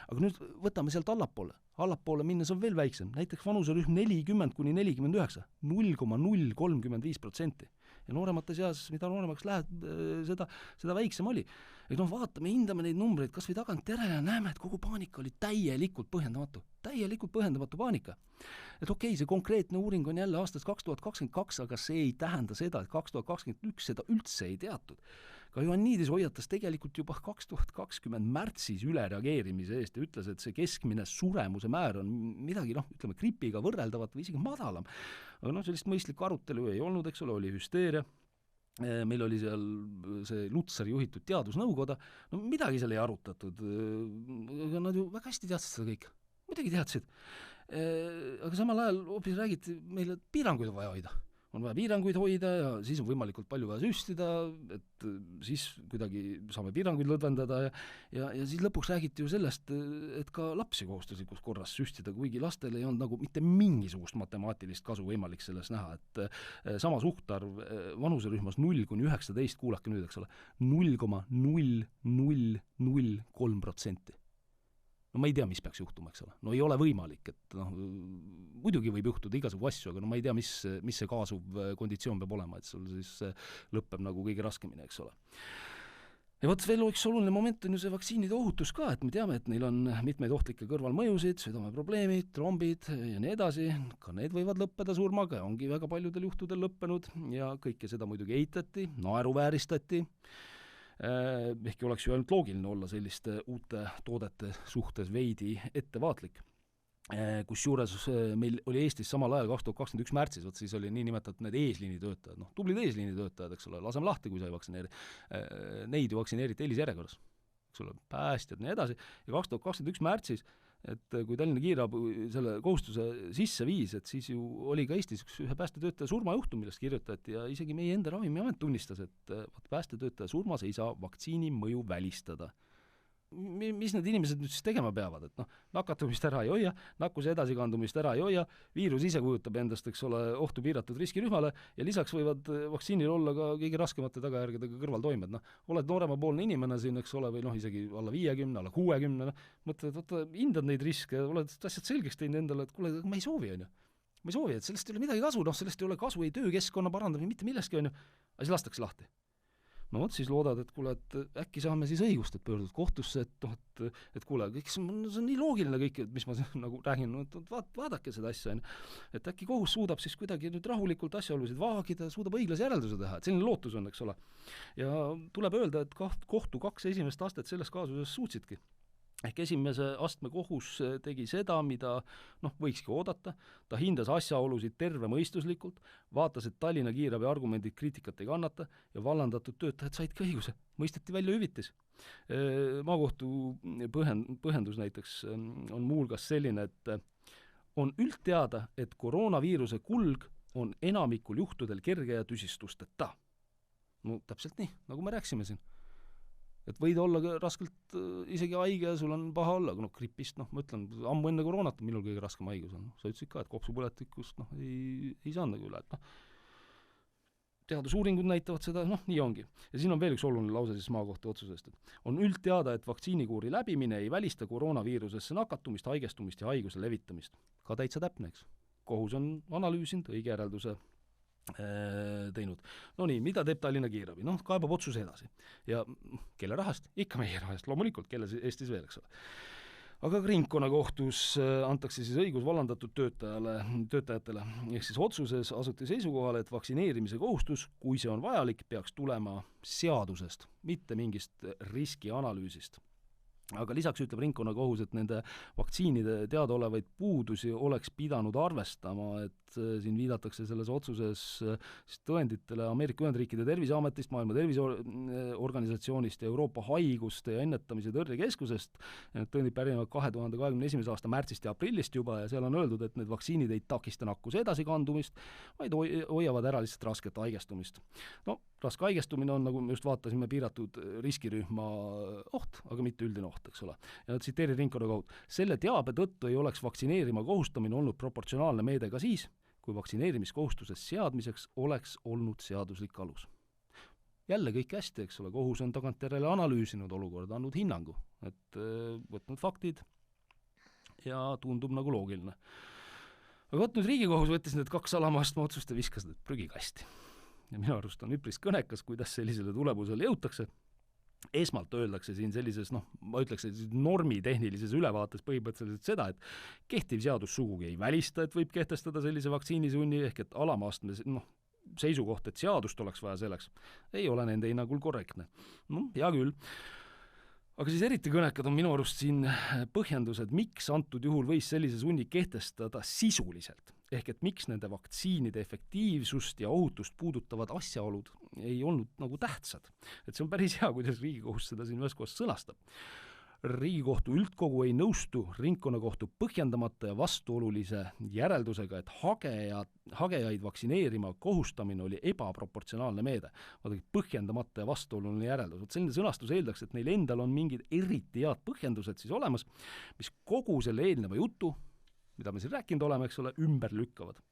Aga nüüd võtame sealt allapoole minnes on veel väiksem, näiteks vanuserühm 40–49, 0,035%. Ja nooremate seas, mida nooremaks lähed, seda väiksem oli. Ja vaatame, hindame neid numbreid, kas või tagant järele ja näeme, et kogu paanika oli täielikult põhjendamatu paanika. Et okei, see konkreetne uuring on jälle aastast 2022, aga see ei tähenda seda, et 2021 seda üldse ei teatud. Ka Ioannidis hoiatas tegelikult juba 2020 märtsis ülereageerimise eest ja ütles, et see keskmine suremuse määr on midagi, ütleme, gripiga võrreldavat või isegi madalam. Aga sellist mõistlikku arutelu ei olnud, eks ole, oli hüsteeria. Meil oli seal see Lutsari juhitud teadusnõukoda, midagi seal ei arutatud, aga nad ju väga hästi teadsid seda kõik, midagi teadsid. Aga samal ajal hoopis räägiti meile, et piiranguid on vaja hoida. On vaja piiranguid hoida ja siis on võimalikult palju vaja süstida, et siis kuidagi saame piiranguid lõdvendada ja siis lõpuks räägiti ju sellest, et ka lapsi kohustuslikus korras süstida, kuigi lastel ei olnud nagu mitte mingisugust matemaatilist kasu võimalik selles näha, et sama suhtarv vanuserühmas 0–19, kuulake nüüd, eks ole, 0,0003%. Ma ei tea, mis peaks juhtuma, eks ole. Ei ole võimalik, et muidugi võib juhtuda igasugu asju, aga ma ei tea, mis see kaasuv konditsioon peab olema, et sul siis lõppeb nagu kõige raskemini, eks ole. Ja võt veel üks oluline moment on ju see vaktsiinide ohutus ka, et me teame, et neil on mitmeid ohtlikke kõrvalmõjusid, südameprobleemid, trombid ja nii edasi, ka need võivad lõppeda surmaga ja ongi väga paljudel juhtudel lõppenud ja kõike seda muidugi eitati, naeruvääristati. Ehkki oleks ju ainult loogiline olla selliste uute toodete suhtes veidi ettevaatlik. Kusjuures meil oli Eestis samal ajal 2021 märtsis, siis oli nii nimetatud need eesliinitöötajad, tublid eesliinitöötajad, eks ole, laseme lahti, kui sa ei vaktsineeri. Neid ju vaktsineeriti eelisjärjekorras, eks ole, päästjad ja nii edasi. Ja 2021 märtsis, et kui Tallinna Kiirabi selle kohustuse sisse viis, et siis ju oli ka Eestis ühe päästetöötaja surmajuhtum, millest kirjutati ja isegi meie enda Ravimiamet tunnistas, et päästetöötaja surmas ei saa vaktsiini mõju välistada. Mis need inimesed nüüd siis tegema peavad, et nakatumist ära ei hoia, nakkuse edasikandumist ära ei hoia, viirus ise kujutab endast, eks ole, ohtu piiratud riskirühmale ja lisaks võivad vaktsiinil olla ka kõige raskemate tagajärgedega kõrvaltoimed. Oled nooremapoolne inimene siin, eks ole, või isegi alla 50, alla 60, mõtled, hindad neid riske, oled asjad selgeks teinud endale, et kuule, ma ei soovi, et sellest ei ole midagi kasu, sellest ei ole kasu ei töökeskkonna parandamine, mitte millestki, aga siis lastakse lahti. Siis loodad, et kuule, et äkki saame siis õigust, et pöördud kohtusse, et kuule, see on nii loogiline kõik, mis ma nagu räägin, vaadake seda asja, et äkki kohus suudab siis kuidagi nüüd rahulikult asjaolusid vaagida, suudab õiglase järelduse teha, et selline lootus on, eks ole. Ja tuleb öelda, et kohtu 2 esimest astet selles kaasuses suutsidki. Ehk esimese astme kohus tegi seda, mida võikski oodata, ta hindas asjaolusid tervemõistuslikult, vaatas, et Tallinna Kiirabi argumendid kriitikat ei kannata ja vallandatud töötajad saidki õiguse, mõisteti välja hüvitis. Maakohtu põhjendus näiteks on muuhulgas selline, et on üldteada, et koroonaviiruse kulg on enamikul juhtudel kerge ja tüsistusteta. Täpselt nii, nagu me rääksime siin. Et võid olla raskelt isegi haige ja sul on paha olla, aga gripist, ma ütlen, ammu enne koroonat on minul kõige raskem haigus on. Sa ütlesid ka, et kopsupõletikust ei saa nagu üle. Teadusuuringud näitavad seda, nii ongi. Ja siin on veel üks oluline lause siis maakohtu otsusest. On üldteada, et vaktsiinikuuri läbimine ei välista koroonaviirusesse nakatumist, haigestumist ja haiguse levitamist. Ka täitsa täpne, eks. Kohus on analüüsinud, õige järelduse teinud. Nii, mida teeb Tallinna Kiirabi? Kaebab otsuse edasi. Ja kelle rahast? Ikka meie rahast, loomulikult, kelle Eestis veel, eks ole. Aga ringkonnakohtus antakse siis õigus vallandatud töötajatele. Ehk siis otsuses asuti seisukohale, et vaktsineerimise kohustus, kui see on vajalik, peaks tulema seadusest, mitte mingist riskianalüüsist. Aga lisaks ütleb ringkonnakohus, et nende vaktsiinide teadaolevaid puudusi oleks pidanud arvestama, et siin viidatakse selles otsuses tõenditele Ameerika Ühendriikide Terviseametist, Maailma Terviseorganisatsioonist ja Euroopa Haiguste ja Ennetamise Tõrjekeskusest. Need tõendid pärinevad 2021. aasta märtsist ja aprillist juba ja seal on öeldud, et need vaktsiinid ei takista nakkuse edasikandumist, vaid hoiavad ära lihtsalt rasket haigestumist. No, raske haigestumine on, nagu me just vaatasime, piiratud riskirühma oht, aga mitte üldine oht, eks ole. Ja tsiteerin ringkonnakohut. Selle teabe tõttu ei oleks vaktsineerima kohustamine olnud proportsionaalne meede ka siis, kui vaktsineerimiskohustuse seadmiseks oleks olnud seaduslik alus. Jälle kõik hästi, eks ole, kohus on tagantjärele analüüsinud olukorda, andnud hinnangu, et võtnud faktid ja tundub nagu loogiline. Aga nüüd Riigikohus võttis need 2 alamastme otsust ja viskas need prügikasti. Ja minu arust on üpris kõnekas, kuidas sellisele tulemusele jõutakse. Esmalt öeldakse siin sellises, ma ütleks, normitehnilises ülevaates põhimõtteliselt seda, et kehtiv seadus sugugi ei välista, et võib kehtestada sellise vaktsiinisunni, ehk et alamastme seisukoht, et seadust oleks vaja selleks, ei ole nende hinnangul korrektne. Hea küll. Aga siis eriti kõnekad on minu arust siin põhjendused, miks antud juhul võis sellise sunni kehtestada sisuliselt, ehk et miks nende vaktsiinide efektiivsust ja ohutust puudutavad asjaolud ei olnud nagu tähtsad. Et see on päris hea, kuidas Riigikohus seda siin ühes kohas sõnastab. Riigikohtu üldkogu ei nõustu ringkonnakohtu põhjendamata ja vastuolulise järeldusega, et hagejaid vaktsineerima kohustamine oli ebaproportsionaalne meede. Vaadake, põhjendamata ja vastuoluline järeldus. Selline sõnastus eeldaks, et neil endal on mingid eriti head põhjendused siis olemas, mis kogu selle eelneva jutu, mida me siin rääkinud oleme, eks ole, ümber lükkavad.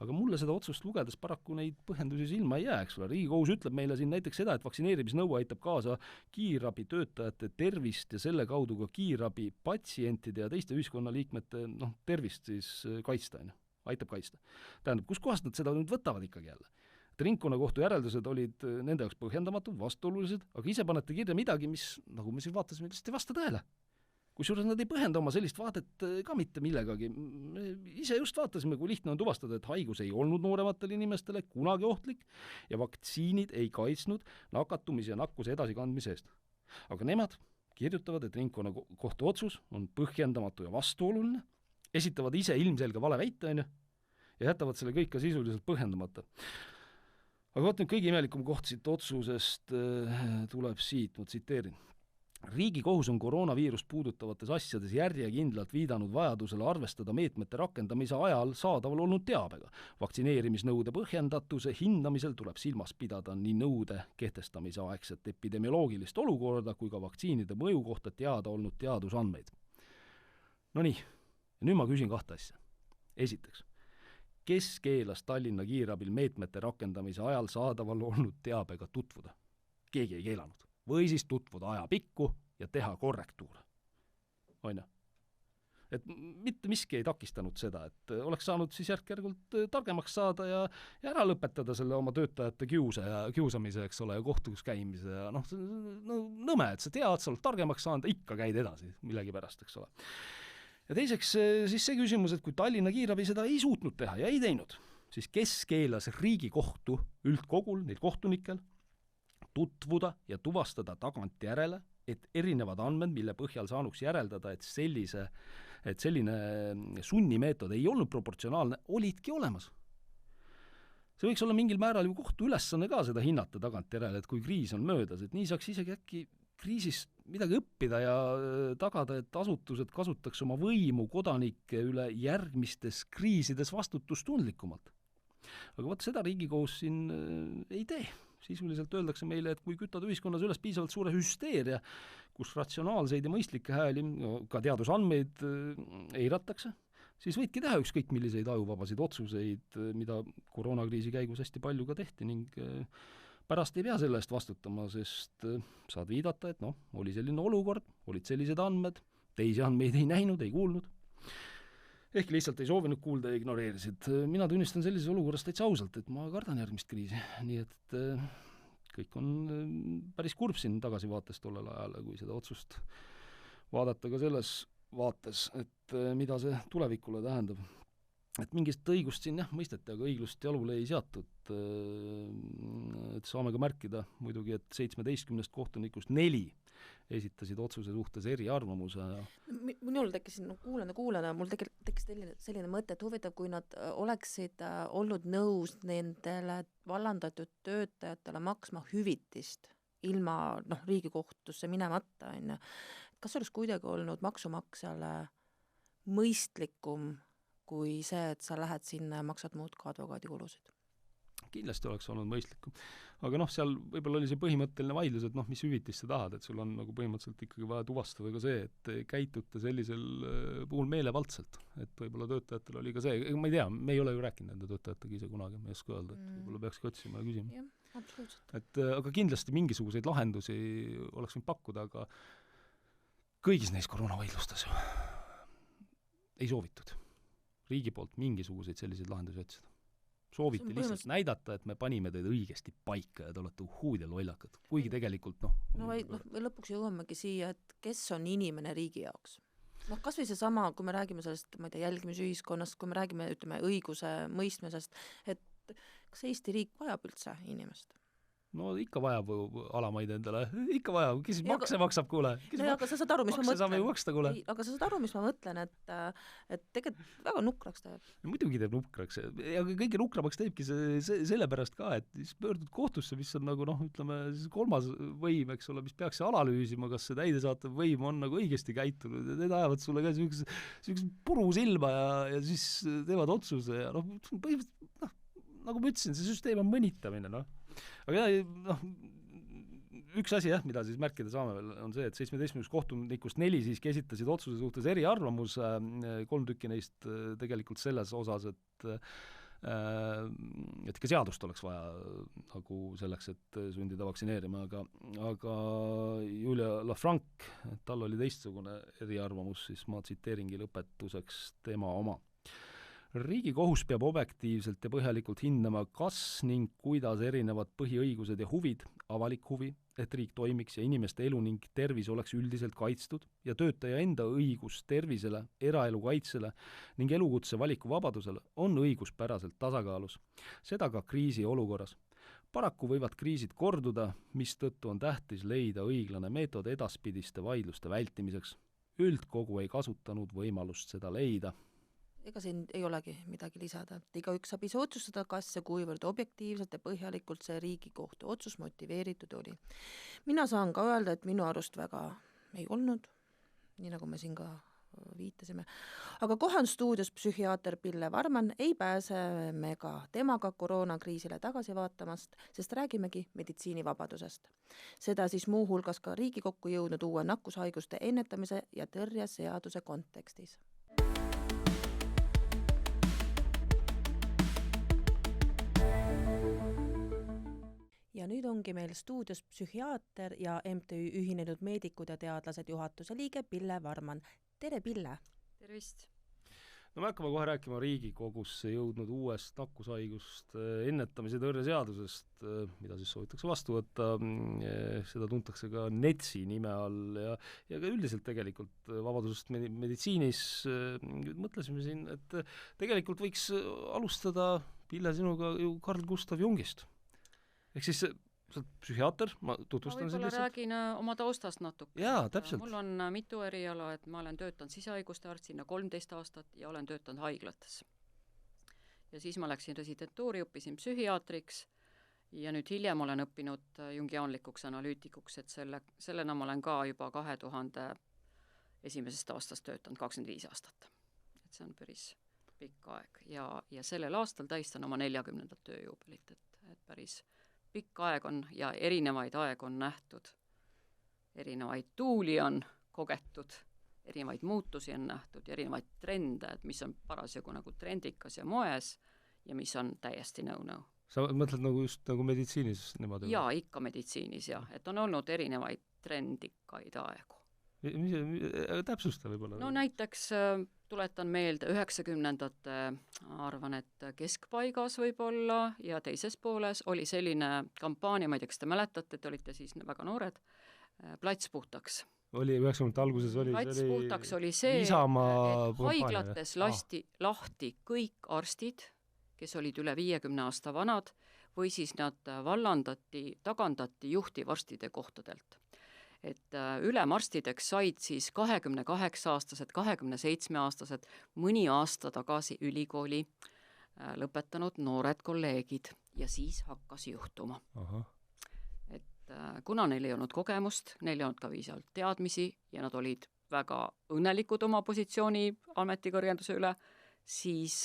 Aga mulle seda otsust lugedes paraku neid põhjendusi silma ei jää, eks ole. Riigikohus ütleb meile siin näiteks seda, et vaktsineerimisnõue aitab kaasa kiirabi töötajate tervist ja selle kaudu ka kiirabi patsientide ja teiste ühiskonnaliikmete tervist siis kaitsta. Aitab kaitsta. Tähendab, kus kohast nad seda nüüd võtavad ikkagi jälle? Et ringkonnakohtu järeldused olid nende jaoks põhjendamatud, vastuolulised, aga ise panete kirja midagi, mis, nagu me siin vaatasime, lihtsalt ei vasta tõele. Kusjuures nad ei põhjenda oma sellist vaadet ka mitte millegagi. Ise just vaatasime, kui lihtne on tuvastada, et haigus ei olnud noorematele inimestele kunagi ohtlik ja vaktsiinid ei kaitsnud nakatumise ja nakkuse edasikandmise eest. Aga nemad kirjutavad, et ringkonnakohtu otsus on põhjendamatu ja vastuoluline, esitavad ise ilmselge vale väite ja jätavad selle kõik ka sisuliselt põhjendamata. Aga vaat nüüd kõige imelikum koht siit otsusest tuleb siit, ma tsiteerin. Riigikohus on koroonaviirust puudutavates asjades järjekindlalt viidanud vajadusele arvestada meetmete rakendamise ajal saadaval olnud teabega. Vaktsineerimisnõude põhjendatuse hindamisel tuleb silmas pidada nii nõude kehtestamise aegset epidemioloogilist olukorda kui ka vaktsiinide mõju kohta teada olnud teadusandmeid. No nii, nüüd ma küsin 2 asja. Esiteks, kes keelas Tallinna kiirabil meetmete rakendamise ajal saadaval olnud teabega tutvuda? Keegi ei keelanud. Või siis tutvuda ajapikku ja teha korrektuure. On ju? Et mitte miski ei takistanud seda, et oleks saanud siis järk-järgult targemaks saada ja ära lõpetada selle oma töötajate kiusamise, eks ole, ja kohtus käimise ja nõme, et sa tead, sa oled targemaks saanud, ikka käid edasi millegi pärast, eks ole. Ja teiseks siis see küsimus, et kui Tallinna kiirabi seda ei suutnud teha ja ei teinud, siis kes keelas Riigikohtu üldkogul, neil kohtunikel, tutvuda ja tuvastada tagantjärele, et erinevad andmed, mille põhjal saanuks järeldada, et selline sunnimeetod ei olnud proportsionaalne, olidki olemas. See võiks olla mingil määral ju kohtu ülesanne ka seda hinnata tagantjärele, et kui kriis on möödas, et nii saaks isegi äkki kriisist midagi õppida ja tagada, et asutused kasutaks oma võimu kodanike üle järgmistes kriisides vastutustundlikumalt. Aga vaat seda Riigikohus siin ei tee. Sisuliselt öeldakse meile, et kui kütad ühiskonnas üles piisavalt suure hüsteeria, kus ratsionaalseid ja mõistlikke hääli, ka teadusandmeid eiratakse, siis võidki teha ükskõik milliseid ajuvabasid otsuseid, mida koroonakriisi käigus hästi palju ka tehti ning pärast ei pea selle eest vastutama, sest saad viidata, et oli selline olukord, olid sellised andmed, teisi andmeid ei näinud, ei kuulnud. Ehk lihtsalt ei soovinud kuulda ja ignoreerisid. Mina tunnistan sellises olukorras täitsa ausalt, et ma kardan järgmist kriisi. Nii et kõik on päris kurb siin tagasivaates tollel ajal, kui seda otsust vaadata ka selles vaates, et mida see tulevikule tähendab. Et mingist õigust siin mõisteti, aga õiglust jalule ei seatud. Et saame ka märkida muidugi, et 17 kohtunikust 4 esitasid otsuse suhtes eriarvamuse ja Minul tekkis, kuulana, mul tekkis selline mõte, et huvitav, kui nad oleksid olnud nõus nendele vallandatud töötajatele maksma hüvitist ilma Riigikohtusse minemata, on ju. Kas oleks kuidagi olnud maksumaksjale mõistlikum kui see, et sa lähed sinna ja maksad muud ka advokaadikulusid? kindlasti oleks olnud mõistlikum. Aga seal võib-olla oli see põhimõtteline vaidlus, et mis hüvitist sa tahad, et sul on nagu põhimõtteliselt ikkagi vaja tuvastada ka see, et käitute sellisel puhul meelevaldselt. Et võib-olla töötajatel oli ka see, ma ei tea, me ei ole ju rääkinud nende töötajatega ise kunagi, ma ei oska öelda, et võib-olla peakski otsima ja küsima. Jah, absoluutselt. Aga kindlasti mingisuguseid lahendusi oleks võinud pakkuda, aga kõigis neis koroonavaidlustes ei soovitud riigi poolt mingisuguseid selliseid lahendusi otsida. Sooviti lihtsalt näidata, et me panime teid õigesti paika ja te olete uhuud ja lollakad. Kuigi tegelikult lõpuks jõuamegi siia, et kes on inimene riigi jaoks? Kas või see sama, kui me räägime sellest, ma ei tea, jälgimisühiskonnast, kui me räägime, õiguse mõistmisest, et kas Eesti riik vajab üldse inimest? No ikka vajab alamaid endale, ikka vajab, kes makse maksab, kuule. Aga sa saad aru, mis ma mõtlen. Saame ju maksta, kuule. Aga sa saad aru, mis ma mõtlen, et tegelikult väga nukraks teeb. Muidugi teeb nukraks. Ja kõige nukramaks teebki sellepärast ka, et siis pöördud kohtusse, mis on nagu, ütleme, kolmas võim, eks ole, mis peaks analüüsima, kas see täidesaatev võim on nagu õigesti käitunud. Need ajavad sulle ka sellised puru silma ja siis teevad otsuse ja nagu ma ütlesin, see süsteem on mõnitamine, Aga üks asi, mida siis märkida saame veel, on see, et 17 kohtunikust 4 siiski esitasid otsuse suhtes eriarvamus, 3 tükki neist tegelikult selles osas, et ikka seadust oleks vaja nagu selleks, et sundida vaktsineerima, aga Julia Lafranc, tal oli teistsugune eriarvamus, siis ma tsiteeringi lõpetuseks tema oma. Riigikohus peab objektiivselt ja põhjalikult hindama, kas ning kuidas erinevad põhiõigused ja huvid, avalik huvi, et riik toimiks ja inimeste elu ning tervis oleks üldiselt kaitstud ja töötaja enda õigus tervisele, eraelu kaitsele ning elukutse valikuvabadusele on õiguspäraselt tasakaalus. Seda ka kriisi olukorras. Paraku võivad kriisid korduda, mistõttu on tähtis leida õiglane meetod edaspidiste vaidluste vältimiseks. Üldkogu ei kasutanud võimalust seda leida. Ega siin ei olegi midagi lisada, et igaüks saab ise otsustada, kas ja kuivõrd objektiivselt ja põhjalikult see Riigikohtu otsus motiveeritud oli. Mina saan ka öelda, et minu arust väga ei olnud, nii nagu me siin ka viitasime. Aga kohe on stuudios psühhiaater Pille Varman, ei pääse me ka temaga koroonakriisile tagasi vaatamast, sest räägimegi meditsiinivabadusest. Seda siis muuhulgas ka Riigikokku jõudnud uue nakkushaiguste ennetamise ja tõrje seaduse kontekstis. Ja nüüd ongi meil stuudios psühhiaater ja MTÜ Ühinenud Meedikud ja Teadlased juhatuse liige Pille Varman. Tere, Pille! Tervist! No me hakkame kohe rääkima Riigikogusse jõudnud uuest nakkushaigust ennetamise tõrje seadusest, mida siis soovitakse vastu võtta. Seda tuntakse ka NETS-i nime all ja ka üldiselt tegelikult vabadusest meditsiinis. Mõtlesime siin, et tegelikult võiks alustada, Pille, sinuga ju Carl Gustav Jungist. Ehk siis sa oled psühhiaater, ma tutvustan ma võib-olla räägin oma taustast natuke. Jaa, täpselt. Mul on mitu eriala, et ma olen töötanud sisehaiguste arstina 13 aastat ja olen töötanud haiglates. Ja siis ma läksin residentuuri, õppisin psühhiaatriks ja nüüd hiljem olen õppinud jungiaanlikuks analüütikuks, et sellena ma olen ka juba 2001. aastast töötanud 25 aastat. Et see on päris pikk aeg ja sellel aastal tähistan oma 40. tööjuubelit, et päris pikk aeg on ja erinevaid aeg on nähtud, erinevaid tuuli on kogetud, erinevaid muutusi on nähtud ja erinevaid trende, et mis on parasjagu nagu trendikas ja moes ja mis on täiesti nõu-nõu. Sa mõtled nagu just nagu meditsiinis niimoodi? Jaa, ikka meditsiinis jah, et on olnud erinevaid trendikaid aegu. Täpsusta võib-olla? No näiteks tuletan meelde 90ndate, arvan, et keskpaigas võib-olla ja teises pooles oli selline kampaania, ma ei tea, kas te mäletate, te olite siis väga noored, Plats puhtaks. Oli 90ndate alguses oli Plats puhtaks oli see, et haiglates lasti lahti kõik arstid, kes olid üle 50 aasta vanad, või siis nad tagandati juhtivarstide kohtadelt. et ülemarstideks said siis 28-aastased, 27-aastased, mõni aasta tagasi ülikooli lõpetanud noored kolleegid ja siis hakkas juhtuma. Et kuna neil ei olnud kogemust, neil ei olnud ka piisavalt teadmisi ja nad olid väga õnnelikud oma positsiooni ametikõrgenduse üle, siis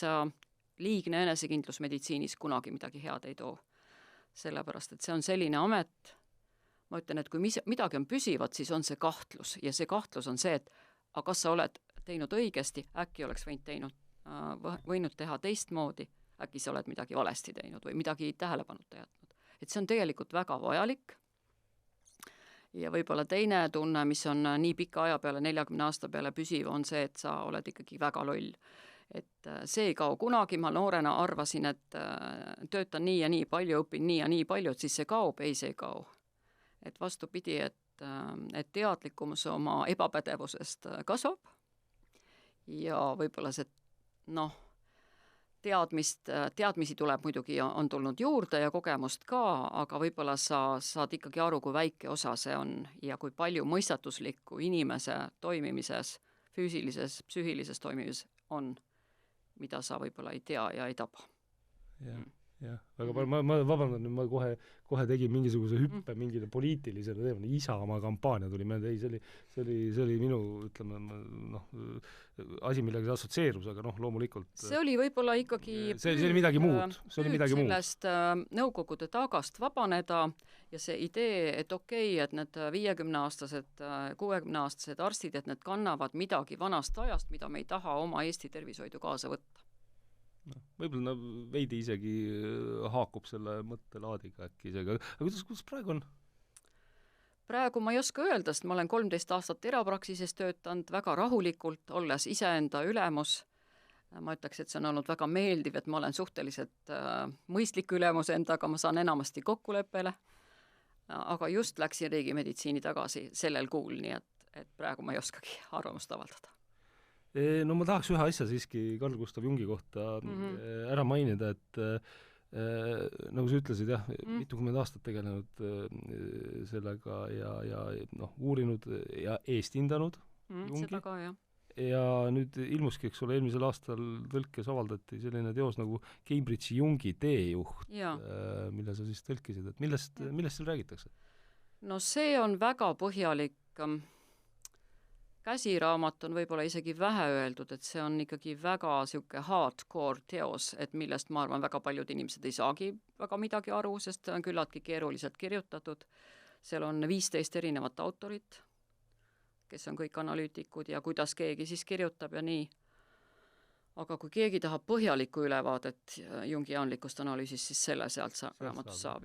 liigne enesekindlus meditsiinis kunagi midagi head ei too. Sellepärast, et see on selline amet, ma ütlen, et kui midagi on püsivat, siis on see kahtlus ja see kahtlus on see, et aga kas sa oled teinud õigesti, äkki oleks võinud teha teistmoodi, äkki sa oled midagi valesti teinud või midagi tähelepanuta jätnud. Et see on tegelikult väga vajalik ja võib-olla teine tunne, mis on nii pika aja peale, 40 aasta peale püsiv, on see, et sa oled ikkagi väga loll. Et see ei kao kunagi, ma noorena arvasin, et töötan nii ja nii palju, õpin nii ja nii palju, et siis see kaob, ei see ei kao. Et vastupidi, et teadlikkumus oma ebapädevusest kasvab ja võib-olla see teadmisi tuleb muidugi, on tulnud juurde ja kogemust ka, aga võib-olla sa saad ikkagi aru, kui väike osa see on ja kui palju mõistatuslikku inimese toimimises, füüsilises, psüühilises toimimises on, mida sa võib-olla ei tea ja ei taba. Jah, aga ma vabandan, ma kohe tegin mingisuguse hüppe mingile poliitilisele teemale, Isamaa kampaania tuli meelde, see oli minu, ütleme, asi, millega see assotsieerus, aga loomulikult see oli võib-olla ikkagi see oli midagi muud, sellest nõukogude tagast vabaneda ja see idee, et okei, et need 50-aastased, 60-aastased arstid, et need kannavad midagi vanast ajast, mida me ei taha oma Eesti tervishoidu kaasa võtta. Võib-olla veidi isegi haakub selle mõttelaadiga äkki isegi, aga kuidas praegu on? Praegu ma ei oska öelda, sest ma olen 13 aastat erapraksises töötanud väga rahulikult, olles iseenda ülemus. Ma ütleks, et see on olnud väga meeldiv, et ma olen suhteliselt mõistlik ülemus endaga, ma saan enamasti kokkuleppele, aga just läksin riigimeditsiini tagasi sellel kuul, nii et praegu ma ei oskagi arvamust avaldada. No ma tahaks ühe asja siiski Carl Gustav Jungi kohta ära mainida, et nagu sa ütlesid, jah, mitukümmend aastat tegelenud sellega ja uurinud ja eestindanud Jungi. Seda ka, jah. Ja nüüd ilmuski, eks ole, eelmisel aastal tõlkes avaldati selline teos nagu Cambridge'i Jungi teejuht, mille sa siis tõlkisid, et millest seal räägitakse? No see on väga põhjalik käsiraamat on võib-olla isegi vähe öeldud, et see on ikkagi väga siuke hardcore teos, et millest ma arvan väga paljud inimesed ei saagi väga midagi aru, sest see on küllaltki keeruliselt kirjutatud. Seal on 15 erinevat autorit, kes on kõik analüütikud ja kuidas keegi siis kirjutab ja nii. Aga kui keegi tahab põhjalikku ülevaadet Jungi andlikust analüüsist, siis selle sealt raamatust saab.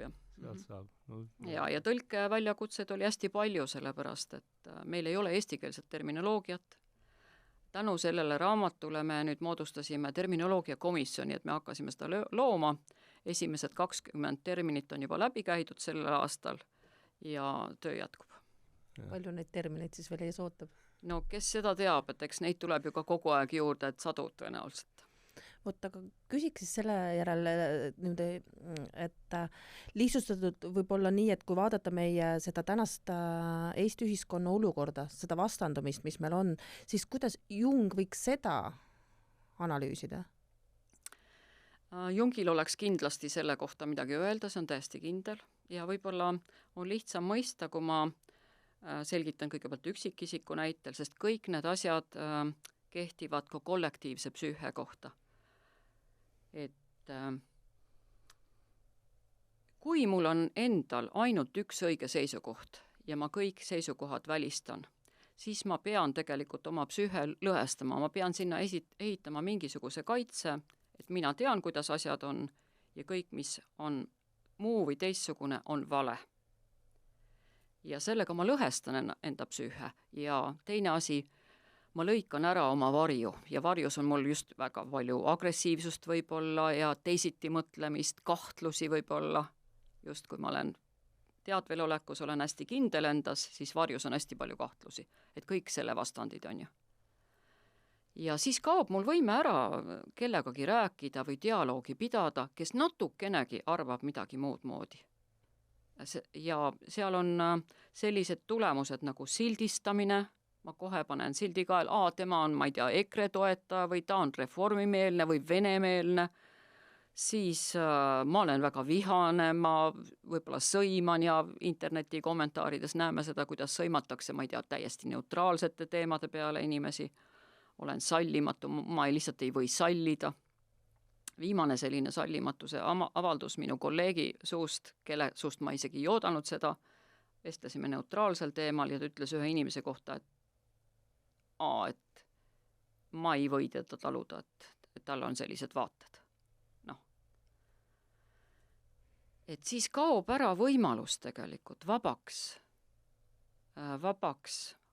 Ja tõlke väljakutsed oli hästi palju, sellepärast, et meil ei ole eestikeelset terminoloogiat. Tänu sellele raamatule me nüüd moodustasime terminoloogia komisjoni, et me hakkasime seda looma. Esimesed 20 terminit on juba läbi käidud sellel aastal ja töö jätkub. Palju neid termineid siis veel ees ootab? No kes seda teab, et eks neid tuleb ju ka kogu aeg juurde, et sadu tõenäoliselt. Aga küsiks siis selle järele, et lihtsustatud võib-olla nii, et kui vaadata meie seda tänast Eesti ühiskonna olukorda, seda vastandumist, mis meil on, siis kuidas Jung võiks seda analüüsida? Jungil oleks kindlasti selle kohta midagi öelda, see on täiesti kindel ja võib-olla on lihtsam mõista, kui ma selgitan kõigepealt üksikisiku näitel, sest kõik need asjad kehtivad ka kollektiivse psüühe kohta. Et kui mul on endal ainult üks õige seisukoht ja ma kõik seisukohad välistan, siis ma pean tegelikult oma psüühe lõhestama, ma pean sinna ehitama mingisuguse kaitse, et mina tean, kuidas asjad on ja kõik, mis on muu või teissugune, on vale. Ja sellega ma lõhestan enda psüühe ja teine asi, ma lõikan ära oma varju ja varjus on mul just väga palju agressiivsust võib-olla ja teisiti mõtlemist, kahtlusi võib-olla, just kui ma olen teadvelolekus, olen hästi kindel endas, siis varjus on hästi palju kahtlusi, et kõik selle vastandid on ju. Ja siis kaob mul võime ära kellegagi rääkida või dialoogi pidada, kes natukenegi arvab midagi muud moodi. ja seal on sellised tulemused nagu sildistamine, ma kohe panen sildi kaela, tema on, ma ei tea, EKRE toetaja või ta on reformimeelne või venemeelne, siis ma olen väga vihane, ma võib-olla sõiman ja interneti kommentaarides näeme seda, kuidas sõimatakse, ma ei tea, täiesti neutraalsete teemade peale inimesi, olen sallimatu, ma lihtsalt ei või sallida. Viimane selline sallimatuse avaldus minu kolleegi suust, kelle suust ma isegi ei oodanud seda, vestlesime neutraalsel teemal ja ta ütles ühe inimese kohta, et ma ei või teda taluda, et tal on sellised vaated. Noh. Et siis kaob ära võimalus tegelikult vabaks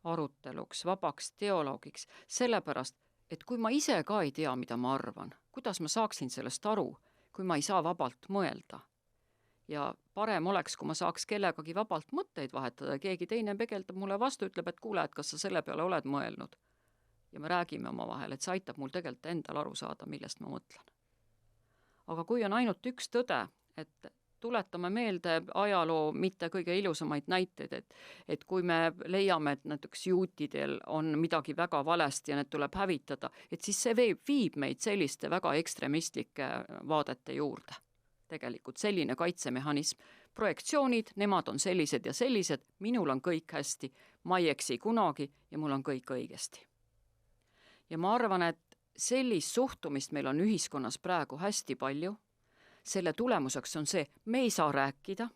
aruteluks, vabaks dialoogiks, sellepärast, et kui ma ise ka ei tea, mida ma arvan, kuidas ma saaksin sellest aru, kui ma ei saa vabalt mõelda. Ja parem oleks, kui ma saaks kellegagi vabalt mõtteid vahetada ja keegi teine pegeldab mulle vastu, ütleb, et kuule, et kas sa selle peale oled mõelnud. Ja me räägime omavahel, et see aitab mul tegelikult endal aru saada, millest ma mõtlen. Aga kui on ainult üks tõde, et tuletame meelde ajaloo mitte kõige ilusamaid näiteid, et kui me leiame, et näiteks juutidel on midagi väga valesti ja need tuleb hävitada, et siis see viib meid selliste väga ekstremistlike vaadete juurde. Tegelikult selline kaitsemehhanism. Projektsioonid, nemad on sellised ja sellised, minul on kõik hästi, ma ei eksi kunagi ja mul on kõik õigesti. Ja ma arvan, et sellist suhtumist meil on ühiskonnas praegu hästi palju. Selle tulemuseks on see, me ei saa rääkida.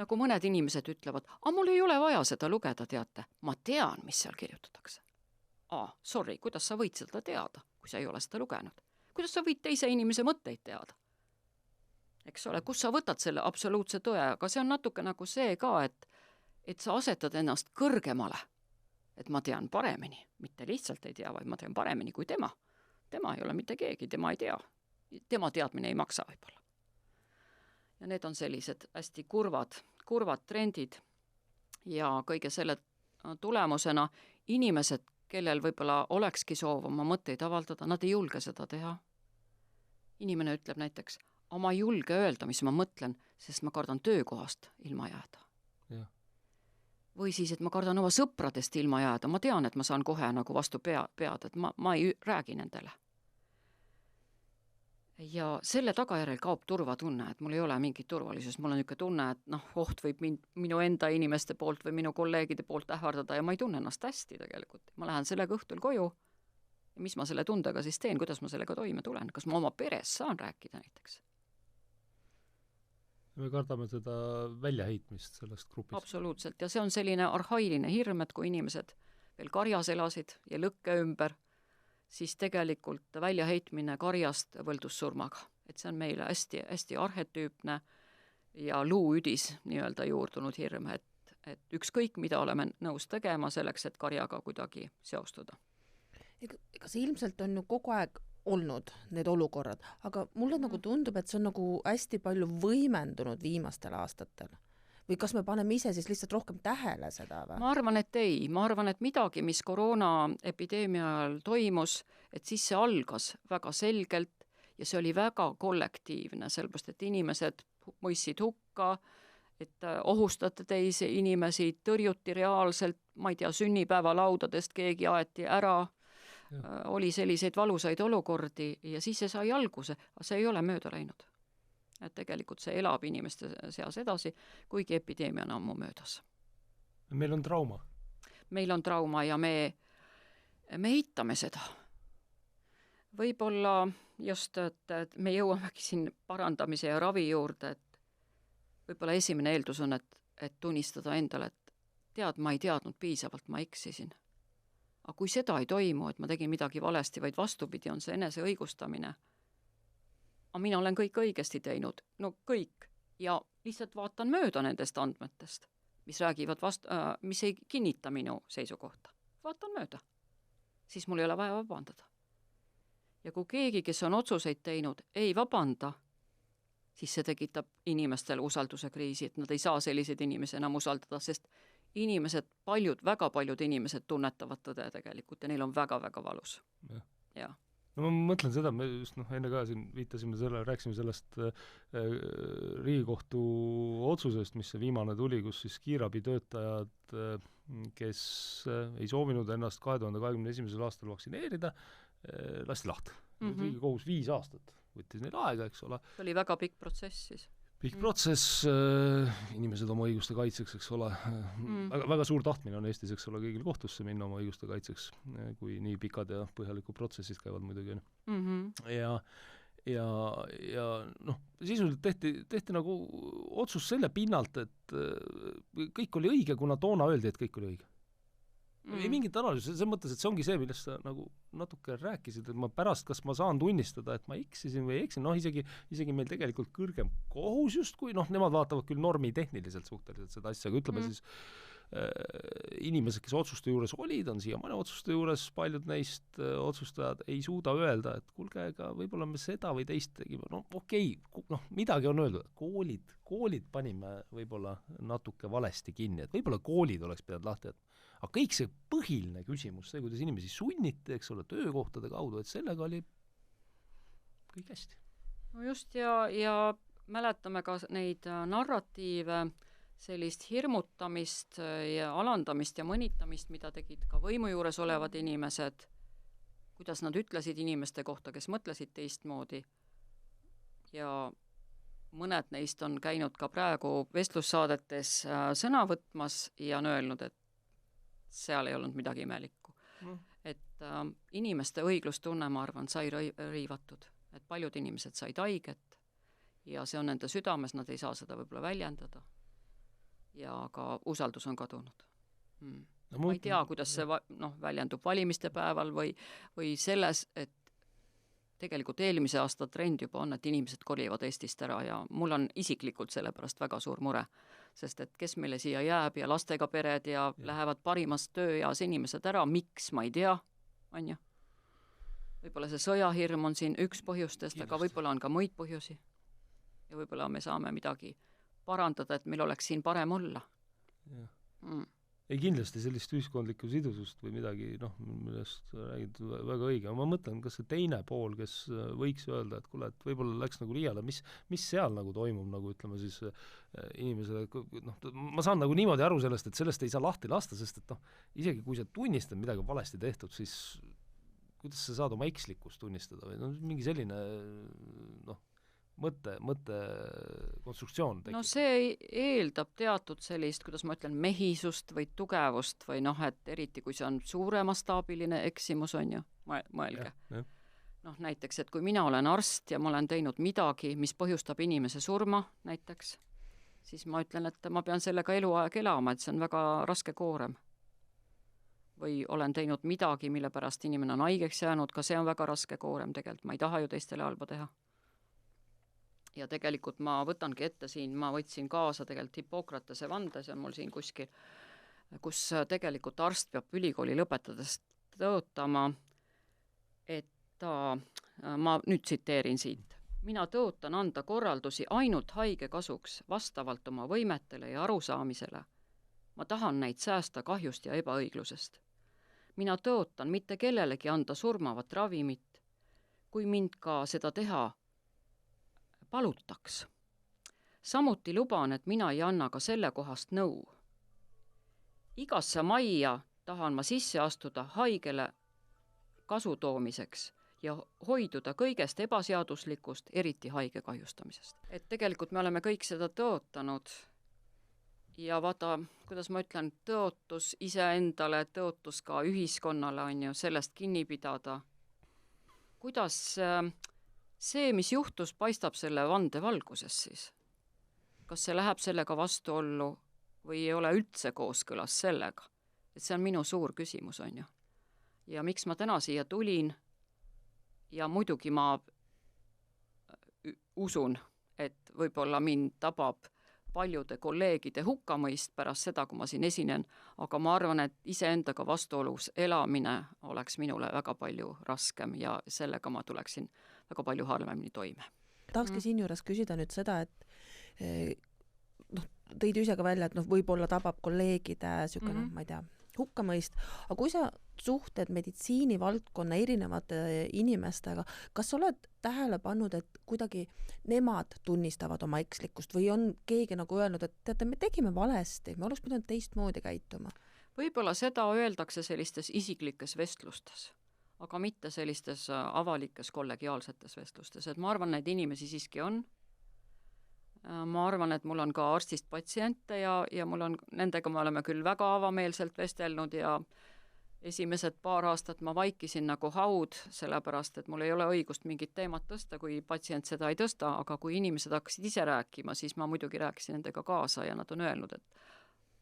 Nagu mõned inimesed ütlevad, mul ei ole vaja seda lugeda, teate. Ma tean, mis seal kirjutatakse. Sorry, kuidas sa võid seda teada, kui sa ei ole seda lugenud? Kuidas sa võid teise inimese mõtteid teada? Eks ole, kus sa võtad selle absoluutse tõe, aga see on natuke nagu see ka, et sa asetad ennast kõrgemale. Et ma tean paremini, mitte lihtsalt ei tea, vaid ma tean paremini kui tema. Tema ei ole mitte keegi, tema ei tea. Tema teadmine ei maksa võib-olla. Ja need on sellised hästi kurvad trendid ja kõige selle tulemusena inimesed, kellel võib-olla olekski soov oma mõtteid avaldada, nad ei julge seda teha. Inimene ütleb näiteks, ma ei julge öelda, mis ma mõtlen, sest ma kardan töökohast ilma jääda. Ja. Või siis, et ma kardan oma sõpradest ilma jääda, ma tean, et ma saan kohe nagu vastu pead, et ma ei räägi nendele. Ja selle tagajärel kaob turvatunne, et mul ei ole mingit turvalisust, mul on niisugune tunne, et oht võib minu enda inimeste poolt või minu kolleegide poolt ähvardada ja ma ei tunne ennast hästi tegelikult. Ma lähen sellega õhtul koju ja mis ma selle tundega siis teen, kuidas ma sellega toime tulen, kas ma oma peres saan rääkida näiteks? Me kardame seda väljaheitmist sellest grupist. Absoluutselt, ja see on selline arhailine hirm, et kui inimesed veel karjas elasid ja lõkke ümber, siis tegelikult väljaheitmine karjast võldus surmaga. Et see on meile hästi, hästi arhetüüpne ja luuüdis nii-öelda juurdunud hirm, et ükskõik, mida oleme nõus tegema selleks, et karjaga kuidagi seostuda. Ega see ilmselt on ju kogu aeg olnud need olukorrad, aga mulle nagu tundub, et see on nagu hästi palju võimendunud viimastel aastatel. Või kas me paneme ise siis lihtsalt rohkem tähele seda või? Ma arvan, et ei. Ma arvan, et midagi, mis koroonaepideemia ajal toimus, et siis see algas väga selgelt ja see oli väga kollektiivne, sellepärast, et inimesed mõistsid hukka, et ohustate teisi inimesi, tõrjuti reaalselt, ma ei tea, sünnipäevalaudadest keegi aeti ära, oli selliseid valusaid olukordi ja siis see sai alguse, aga see ei ole mööda läinud. Et tegelikult see elab inimeste seas edasi, kuigi epideemia on ammu möödas. Meil on trauma. Meil on trauma ja me eitame seda. Võib-olla just, et me jõuamegi siin parandamise ja ravi juurde, et võib-olla esimene eeldus on, et tunnistada endale, et ma ei teadnud piisavalt, ma eksisin. Aga kui seda ei toimu, et ma tegin midagi valesti, vaid vastupidi on see enese õigustamine, aga mina olen kõik õigesti teinud, no kõik, ja lihtsalt vaatan mööda nendest andmetest, mis räägivad mis ei kinnita minu seisukohta. Vaatan mööda, siis mul ei ole vaja vabandada. Ja kui keegi, kes on otsuseid teinud, ei vabanda, siis see tekitab inimestel usalduse kriisi, et nad ei saa selliseid inimesi enam usaldada, sest väga paljud inimesed tunnetavad tõde tegelikult ja neil on väga-väga valus. Ja. no ma mõtlen seda, me just enne ka siin viitasime rääkisime sellest Riigikohtu otsusest, mis see viimane tuli, kus siis kiirabitöötajad, kes ei soovinud ennast 2021. aastal vaktsineerida, lasti lahti. Riigikohus 5 aastat võttis neil aega, eks ole. See oli väga pikk protsess siis. Pikk protsess, inimesed oma õiguste kaitseks, eks ole. Väga suur tahtmine on Eestis, eks ole, kõigil kohtusse minna oma õiguste kaitseks, kui nii pikad ja põhjalikud protsessid käivad muidugi. Ja sisuliselt tehti nagu otsus selle pinnalt, et kõik oli õige, kuna toona öeldi, et kõik oli õige. Ei mingit analüüsi, see mõttes, et see ongi see, millest sa nagu natuke rääkisid, et ma pärast, kas ma saan tunnistada, et ma eksisin või ei eksin, isegi meil tegelikult kõrgem kohus justkui, nemad vaatavad küll normi tehniliselt suhteliselt seda asja, aga ütleme siis inimesed, kes otsuste juures olid, on siiamaani otsuste juures, paljud neist otsustajad ei suuda öelda, et kuulge, ega võib-olla me seda või teist tegime, midagi on öeldud, koolid panime võib-olla natuke valesti kinni, et võib-olla koolid oleks pidanud lahti, aga kõik see põhiline küsimus, see, kuidas inimesi sunniti, eks ole, töökohtade kaudu, et sellega oli kõik hästi. No just, ja mäletame ka neid narratiive, sellist hirmutamist ja alandamist ja mõnitamist, mida tegid ka võimu juures olevad inimesed, kuidas nad ütlesid inimeste kohta, kes mõtlesid teistmoodi. Ja mõned neist on käinud ka praegu vestlussaadetes sõna võtmas ja on öelnud, et seal ei olnud midagi imelikku. Et inimeste õiglustunne, ma arvan, sai riivatud. Et paljud inimesed said haiget ja see on nende südames, nad ei saa seda võib-olla väljendada. Ja ka usaldus on kadunud. Ma ei tea, kuidas see väljendub valimiste päeval või selles, et tegelikult eelmise aasta trend juba on, et inimesed kolivad Eestist ära ja mul on isiklikult selle pärast väga suur mure. Sest et kes meile siia jääb ja lastega pered ja lähevad parimast tööeas inimesed ära, miks, ma ei tea, on ju. Võib-olla see sõjahirm on siin üks põhjustest, aga võib-olla on ka muid põhjusi. Ja võib-olla me saame midagi parandada, et meil oleks siin parem olla. Ei kindlasti sellist ühiskondlikku sidusust või midagi, millest räägid väga õige. Ma mõtlen, kas see teine pool, kes võiks öelda, et kuule, et võib-olla läks nagu liiale, mis seal nagu toimub, nagu ütleme siis inimesele, ma saan nagu niimoodi aru sellest, et sellest ei saa lahti lasta, sest et isegi kui sa tunnistad midagi valesti tehtud, siis kuidas sa saad oma ekslikkust tunnistada või mingi selline mõtte konstruktsioon tekib. See eeldab teatud sellist, kuidas ma ütlen, mehisust või tugevust või et eriti kui see on suuremastaabiline eksimus, on ju, mõelge. Näiteks, et kui mina olen arst ja ma olen teinud midagi, mis põhjustab inimese surma näiteks, siis ma ütlen, et ma pean sellega eluaeg elama, et see on väga raske koorem. Või olen teinud midagi, mille pärast inimene on haigeks jäänud, ka see on väga raske koorem tegelikult, ma ei taha ju teistele halba teha. Ja tegelikult ma võtangi ette siin, ma võtsin kaasa tegelikult Hippokratese vande, see on mul siin kuskil, kus tegelikult arst peab ülikooli lõpetades tõotama, et ma nüüd tsiteerin siit, mina tõotan anda korraldusi ainult haige kasuks vastavalt oma võimetele ja arusaamisele. Ma tahan neid säästa kahjust ja ebaõiglusest. Mina tõotan mitte kellelegi anda surmavat ravimit, kui mind ka seda teha palutaks. Samuti luban, et mina ei anna ka selle kohast nõu. Igasse majja tahan ma sisse astuda haigele kasu toomiseks ja hoiduda kõigest ebaseaduslikust, eriti haige kahjustamisest. Et tegelikult me oleme kõik seda tõotanud ja vaata, kuidas ma ütlen, tõotus iseendale, tõotus ka ühiskonnale on ju sellest kinni pidada. Kuidas see, mis juhtus, paistab selle vande valguses siis? Kas see läheb sellega vastuollu või ei ole üldse kooskõlas sellega? Et see on minu suur küsimus, on ju. Ja miks ma täna siia tulin ja muidugi ma usun, et võib-olla mind tabab paljude kolleegide hukkamõist pärast seda, kui ma siin esinen, aga ma arvan, et iseendaga vastuolus elamine oleks minule väga palju raskem ja sellega ma tuleksin väga palju halvemini toime. Tahakski siin juures küsida nüüd seda, et tõid ise ka välja, et võib-olla tabab kolleegide ma ei tea, hukkamõist, aga kui sa suhted meditsiinivaldkonna erinevate inimestega, kas sa oled tähele pannud, et kuidagi nemad tunnistavad oma ekslikkust või on keegi nagu öelnud, et teate, me tegime valesti, me oleks pidanud teistmoodi käituma? Võib-olla seda öeldakse sellistes isiklikes vestlustes, aga mitte sellistes avalikes kollegiaalsetes vestlustes, et ma arvan, neid inimesi siiski on. Ma arvan, et mul on ka arstist patsiente ja nendega me oleme küll väga avameelselt vestelnud ja esimesed paar aastat ma vaikisin nagu haud, sellepärast et mul ei ole õigust mingit teemat tõsta, kui patsient seda ei tõsta, aga kui inimesed hakkasid ise rääkima, siis ma muidugi rääkisin nendega kaasa ja nad on öelnud, et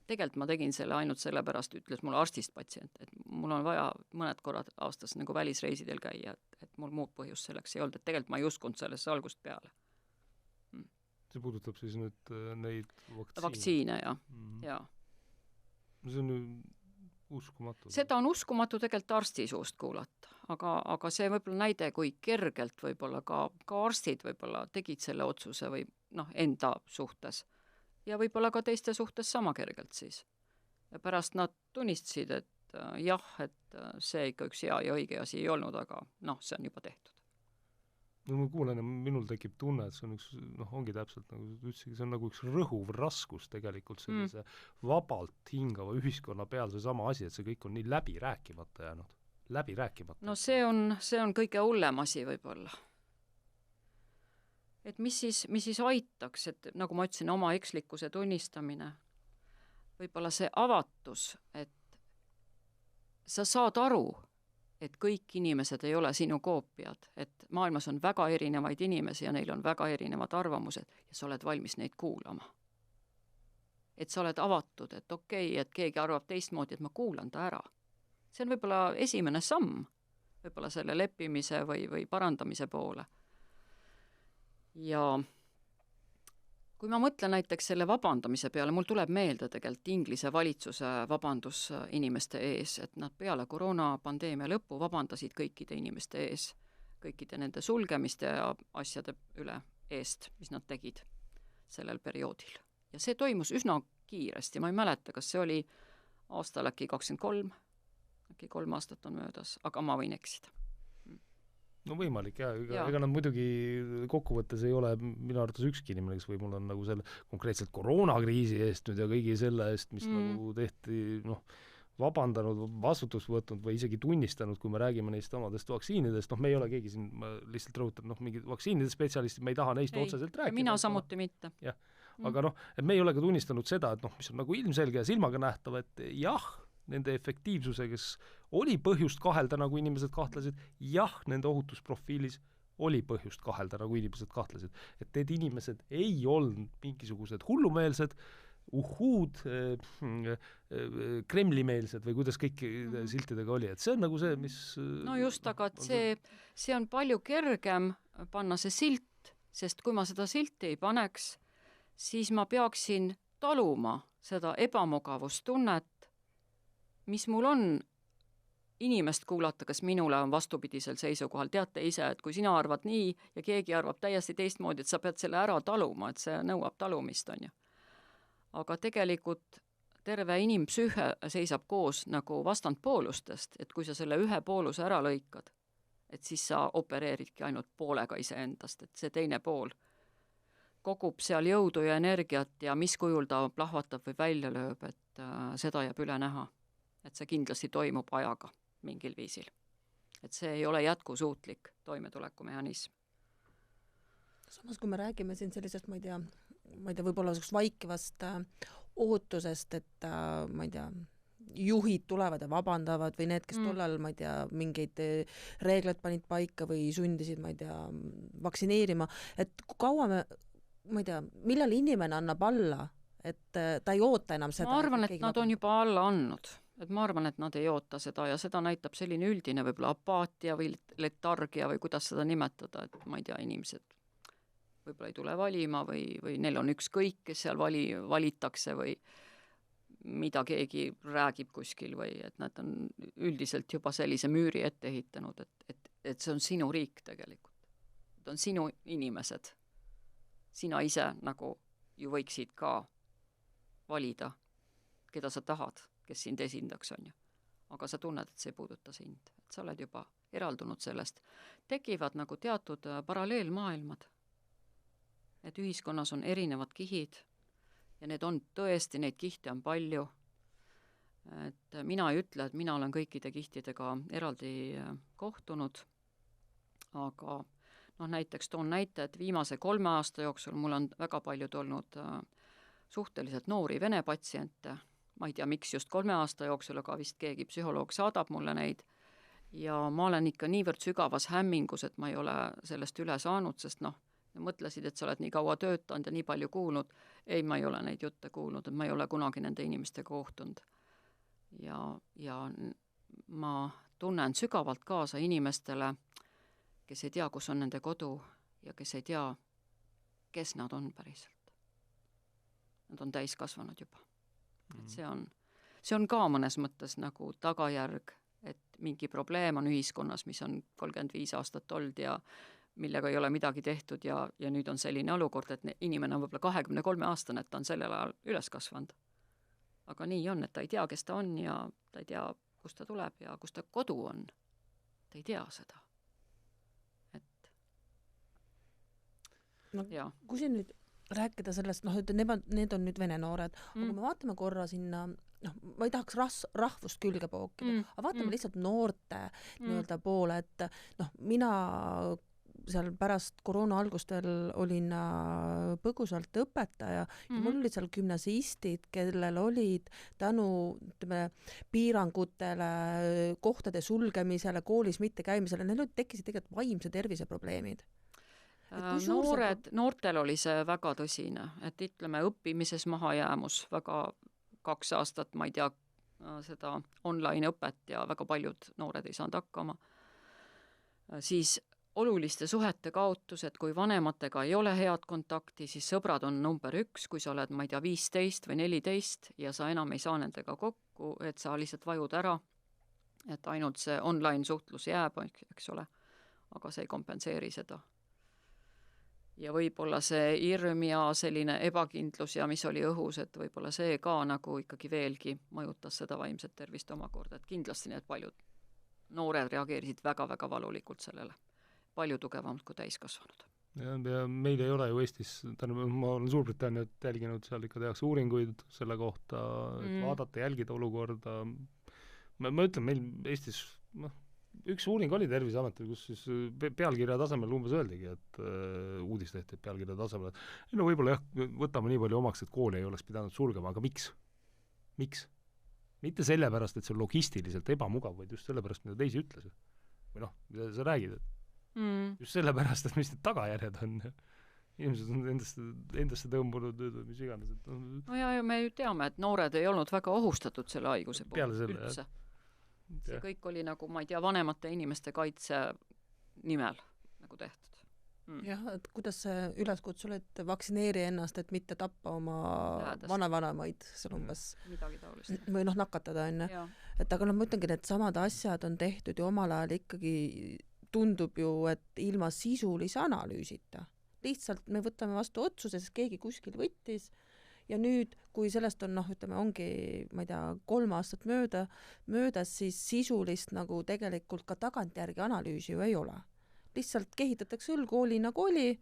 tegelikult ma tegin selle ainult sellepärast, ütles mulle arstist patsient, et mul on vaja mõned korrad aastas nagu välisreisidel käia, et mul muud põhjust selleks ei olnud, et tegelikult ma ei uskunud sellesse algust peale. See puudutab siis nüüd neid vaktsiine, jah. Ja. See on ju uskumatu. Seda on uskumatu tegelikult arsti suust kuulata, aga see võib-olla näide, kui kergelt võib-olla ka arstid võib-olla tegid selle otsuse või enda suhtes ja võib-olla ka teiste suhtes sama kergelt siis. Ja pärast nad tunnistasid, et jah, et see ikka üks hea ja õige asi ei olnud, aga see on juba tehtud. No ma kuulen ja minul tekib tunne, et see on üks, ongi täpselt nagu ütlesid, see on nagu üks rõhuv raskus tegelikult sellise vabalt hingava ühiskonna peal see sama asi, et see kõik on nii läbi rääkimata jäänud. Läbi rääkimata. No see on kõige hullem asi võib-olla. Et mis siis aitaks, et nagu ma ütlesin, oma ekslikkuse tunnistamine, võib-olla see avatus, et sa saad aru, et kõik inimesed ei ole sinu koopiad, et maailmas on väga erinevaid inimesi ja neil on väga erinevad arvamused ja sa oled valmis neid kuulama. Et sa oled avatud, et okei, et keegi arvab teistmoodi, et ma kuulan ta ära. See on võib-olla esimene samm, võib-olla selle leppimise või parandamise poole. Ja kui ma mõtlen näiteks selle vabandamise peale, mul tuleb meelde tegelikult Inglise valitsuse vabandus inimeste ees, et nad peale koroonapandeemia lõppu vabandasid kõikide inimeste ees, kõikide nende sulgemiste ja asjade üle eest, mis nad tegid sellel perioodil. Ja see toimus üsna kiiresti, ma ei mäleta, kas see oli aastal äkki 23, äkki 3 aastat on möödas, aga ma võin eksida. No võimalik, ega nad muidugi kokkuvõttes ei ole minu arvates ükski inimene, kes või mul on nagu selle konkreetselt koroonakriisi eest nüüd ja kõigi selle eest, mis nagu tehti, vabandanud, vastutust võtnud või isegi tunnistanud, kui me räägime neist omadest vaktsiinidest, me ei ole keegi siin, ma lihtsalt rõhutan, mingid vaktsiinide spetsialistid, me ei taha neist otseselt rääkida. Mina samuti mitte. Jah, aga et me ei ole ka tunnistanud seda, et mis on nagu ilmselge ja silmaga nähtav, et jah, nende efektiivsuse, kes oli põhjust kahelda, nagu inimesed kahtlesid, jah, nende ohutusprofiilis oli põhjust kahelda, nagu inimesed kahtlesid. Et need inimesed ei olnud mingisugused hullumeelsed, kremlimeelsed või kuidas kõik siltidega oli. Et see on nagu see, mis... No just, aga see on palju kergem panna see silt, sest kui ma seda silti ei paneks, siis ma peaksin taluma seda ebamugavustunnet, mis mul on inimest kuulata, kas minule on vastupidisel seisukohal. Teate ise, et kui sina arvad nii ja keegi arvab täiesti teistmoodi, et sa pead selle ära taluma, et see nõuab talumist, on ju. Aga tegelikult terve inimpsüühe seisab koos nagu vastandpoolustest, et kui sa selle ühe pooluse ära lõikad, et siis sa opereeridki ainult poolega iseendast, et see teine pool kogub seal jõudu ja energiat ja mis kujul ta plahvatab või välja lööb, et seda jääb üle näha. Et see kindlasti toimub ajaga mingil viisil. Et see ei ole jätkusuutlik toimetulekumehhanism. Samas, kui me räägime siin sellisest, ma ei tea, võib-olla vaikivast ootusest, et ma ei tea, juhid tulevad ja vabandavad või need, kes tollal, ma ei tea, mingeid reegleid panid paika või sundisid, ma ei tea, vaktsineerima, et kui kaua ma ei tea, millal inimene annab alla, et ta ei oota enam seda. Ma arvan, et nad on juba alla andnud. Et ma arvan, et nad ei oota seda ja seda näitab selline üldine võib-olla apaatia või letargia või kuidas seda nimetada, et ma ei tea, inimesed võib-olla ei tule valima või neil on ükskõik, kes seal valitakse või mida keegi räägib kuskil või et nad on üldiselt juba sellise müüri ette ehitanud, et see on sinu riik tegelikult. Et on sinu inimesed. Sina ise nagu ju võiksid ka valida, keda sa tahad, kes sind esindaks, on ju. Aga sa tunned, et see ei puuduta sind, et sa oled juba eraldunud sellest. Tekivad nagu teatud paralleelmaailmad, et ühiskonnas on erinevad kihid ja need on tõesti, neid kihte on palju. Et mina ei ütle, et mina olen kõikide kihtidega eraldi kohtunud, aga näiteks toon näite, et viimase 3 aasta jooksul mul on väga paljud olnud suhteliselt noori vene patsiente. Ma ei tea, miks just 3 aasta jooksul, aga vist keegi psühholoog saadab mulle neid. Ja ma olen ikka niivõrd sügavas hämmingus, et ma ei ole sellest üle saanud, sest mõtlesid, et sa oled nii kaua töötanud ja nii palju kuulnud. Ei, ma ei ole neid jutte kuulnud, et ma ei ole kunagi nende inimestega kohtunud. Ja ma tunnen sügavalt kaasa inimestele, kes ei tea, kus on nende kodu ja kes ei tea, kes nad on päriselt. Nad on täiskasvanud juba. Et see on ka mõnes mõttes nagu tagajärg, et mingi probleem on ühiskonnas, mis on 35 aastat olnud ja millega ei ole midagi tehtud ja nüüd on selline olukord, et inimene on võib-olla 23 aastane, et ta on sellel ajal üles kasvanud. Aga nii on, et ta ei tea, kes ta on ja ta ei tea, kust ta tuleb ja kust ta kodu on. Ta ei tea seda. Kui siin nüüd rääkida sellest, need on nüüd vene noored, aga kui me vaatame korra sinna, ma ei tahaks rahvust külge pookida, aga vaatame lihtsalt noorte nii-öelda poole, et mina seal pärast koroona algust veel olin põgusalt õpetaja ja mul olid seal gümnasistid, kellel olid tänu piirangutele, kohtade sulgemisele, koolis mitte käimisele, neil tekkisid tegelikult vaimse tervise probleemid. Noortel oli see väga tõsine, et ütleme õppimises mahajäämus väga 2 aastat, ma ei tea, seda online õpet ja väga paljud noored ei saanud hakkama. Siis oluliste suhete kaotus, et kui vanematega ei ole head kontakti, siis sõbrad on number 1, kui sa oled, ma ei tea, 15 või 14 ja sa enam ei saa nendega kokku, et sa lihtsalt vajud ära, et ainult see online suhtlus jääb, eks ole, aga see ei kompenseeri seda. Ja võib-olla see hirm ja selline ebakindlus ja mis oli õhus, et võib-olla see ka nagu ikkagi veelgi mõjutas seda vaimset tervist omakorda, et kindlasti need paljud noored reageerisid väga-väga valulikult sellele, palju tugevamalt kui täiskasvanud. Ja meil ei ole ju Eestis, ma olen Suurbritanniat jälginud, seal ikka tehakse uuringuid selle kohta, et vaadata, jälgida olukorda. Ma ütlen, meil Eestis, üks uuring oli Terviseametil, kus siis pealkirja tasemel umbes öeldigi, et uudis tehti pealkirja tasemel, et võib-olla võtame nii palju omaks, et kooli ei oleks pidanud sulgema, aga miks? Miks? Mitte sellepärast, et see on logistiliselt ebamugav, vaid just sellepärast, mida teisi ütles. Või mida sa räägid, et just sellepärast, et mis need tagajärjed on. Inimesed on endasse tõmbunud, mis iganes. Ja me ju teame, et noored ei olnud väga ohustatud selle haiguse poole üldse. See kõik oli nagu, ma ei tea, vanemate inimeste kaitse nimel nagu tehtud. Jah, et kuidas see üleskutsul, et vaktsineeri ennast, et mitte tappa oma vanavanemaid seal umbes. Midagi taolist. Või nakatada enne. Et aga ma ütlengi, et samad asjad on tehtud ju omal ajal ikkagi tundub ju, et ilma sisulise analüüsita. Lihtsalt me võtame vastu otsuse, sest keegi kuskil võttis ja nüüd, kui sellest on, ongi, ma ei tea, 3 aastat möödas, siis sisulist nagu tegelikult ka tagantjärgi analüüsi ju ei ole. Lihtsalt kehitatakse õlgu, oli nagu oli.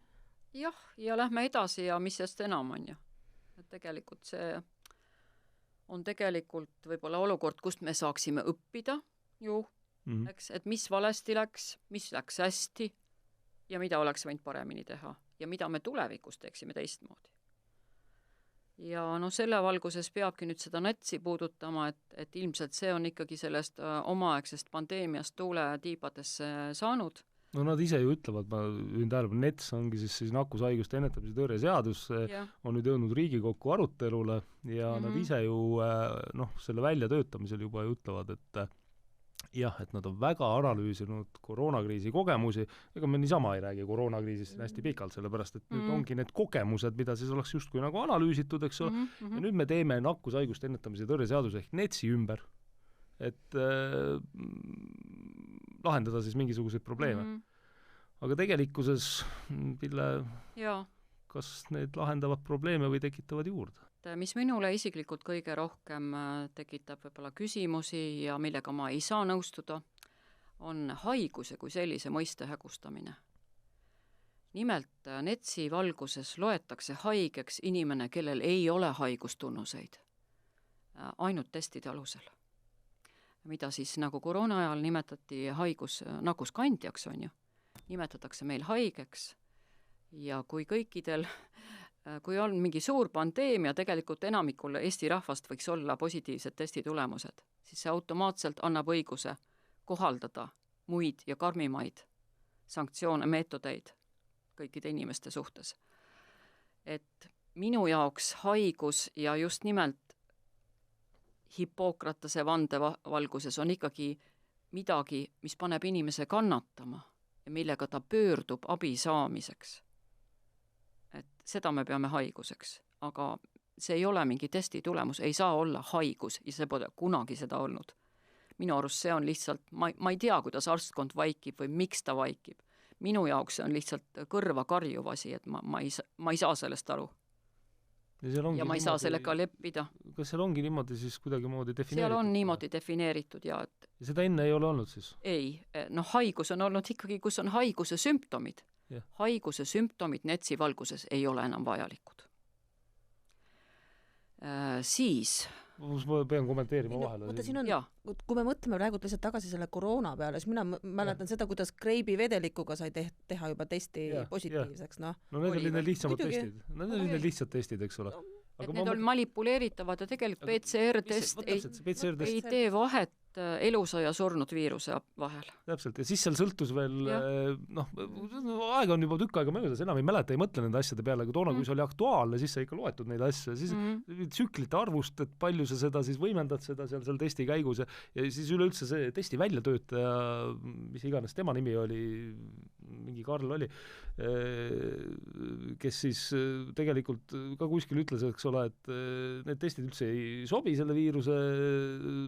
Jah, ja lähme edasi ja mis sest enam on ju. Et tegelikult see on tegelikult võib-olla olukord, kust me saaksime õppida ju, eks, et mis valesti läks, mis läks hästi ja mida oleks võinud paremini teha ja mida me tulevikus teeksime teistmoodi. Ja selle valguses peabki nüüd seda NETS-i puudutama, et ilmselt see on ikkagi sellest omaaegsest pandeemiast tuule tiibadesse saanud. Nad ise ju ütlevad, ma võin tähelepanu, NETS ongi siis nakkushaiguste ennetamise tõrje seadus, on nüüd jõudnud Riigikokku arutelule ja nad ise ju selle väljatöötamisel juba ju ütlevad, et jah, et nad on väga analüüsinud koroonakriisi kogemusi, ega me niisama ei räägi koroonakriisist hästi pikalt, sellepärast, et nüüd ongi need kogemused, mida siis oleks justkui nagu analüüsitud, eks ole, ja nüüd me teeme nakkushaiguste ennetamise tõrje seaduse ehk NETS-i ümber, et lahendada siis mingisuguseid probleeme. Aga tegelikkuses, Pille, kas need lahendavad probleeme või tekitavad juurde? Mis minule isiklikult kõige rohkem tekitab võib-olla küsimusi ja millega ma ei saa nõustuda, on haiguse kui sellise mõiste hägustamine. Nimelt NETS-i valguses loetakse haigeks inimene, kellel ei ole haigustunnuseid, ainult testide alusel. Mida siis nagu koroona ajal nimetati nakkuskandjaks, on ju, nimetatakse meil haigeks ja kui on mingi suur pandeemia, tegelikult enamikul Eesti rahvast võiks olla positiivsed testitulemused, siis see automaatselt annab õiguse kohaldada muid ja karmimaid sanktsioone, meetodeid kõikide inimeste suhtes. Et minu jaoks haigus ja just nimelt Hippokratese vande valguses on ikkagi midagi, mis paneb inimese kannatama ja millega ta pöördub abi saamiseks. Et seda me peame haiguseks, aga see ei ole mingi testi tulemus, ei saa olla haigus ja see pole kunagi seda olnud. Minu arust see on lihtsalt, ma ei tea, kuidas arstkond vaikib või miks ta vaikib. Minu jaoks see on lihtsalt kõrva karjuv asi, et ma ei saa sellest aru. Ja ma ei saa sellega leppida. Kas seal ongi niimoodi siis kuidagimoodi defineeritud? Seal on niimoodi defineeritud ja seda enne ei ole olnud siis? Ei, haigus on olnud ikkagi, kus on haiguse sümptomid. Ja. Haiguse sümptomid NETS-i valguses ei ole enam vajalikud. Siis ma pean kommenteerima vahele. Võtta, siin on, kui me mõtleme praegu lihtsalt tagasi selle koroona peale, siis mina mäletan seda, kuidas kreibi vedelikuga sai teha juba testi positiivseks. No need olid need lihtsamad testid. Need olid need lihtsad testid, eks ole. Et need on manipuleeritavad ja tegelikult PCR-test ei tee vahet elusa ja surnud viiruse vahel. Täpselt, ja siis seal sõltus veel, aega on juba tükk aega möödas, enam ei mäleta, ei mõtle nende asjade peale, kui toona, kui see oli aktuaalne, siis sa ikka loetud neid asju, siis tsüklite arvust, et palju sa seda siis võimendad seda seal testi käigus ja siis üleüldse see testi väljatöötaja, mis iganes tema nimi oli, mingi Karl oli, kes siis tegelikult ka kuskil ütles, eks ole, et need testid üldse ei sobi selle viiruse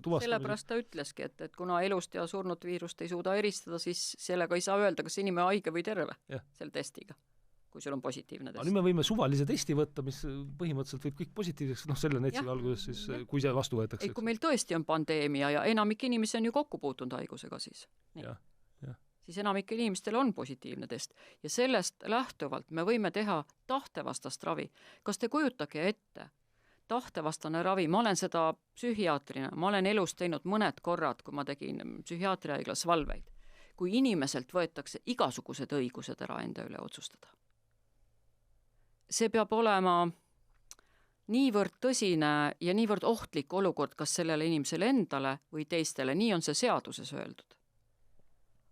tuvastamisel. Sellepärast ta ütleski, et kuna elust ja surnud viirust ei suuda eristada, siis sellega ei saa öelda, kas inimene haige või terve selle testiga, kui sul on positiivne test. Nüüd me võime suvalise testi võtta, mis põhimõtteliselt võib kõik positiivseks, selle NETS-i valguses siis, kui see vastu võetakse. Kui meil tõesti on pandeemia ja enamik inimesi on ju kokku puutunud haigusega siis. Siis enamik inimestel on positiivne test ja sellest lähtuvalt me võime teha tahtevastast ravi. Kas te kujutage ette? Tahtevastane ravi, ma olen seda psühhiaatrina, ma olen elus teinud mõned korrad, kui ma tegin psühhiaatriahaiglas valveid, kui inimeselt võetakse igasugused õigused ära enda üle otsustada. See peab olema niivõrd tõsine ja niivõrd ohtlik olukord, kas sellele inimesele endale või teistele, nii on see seaduses öeldud.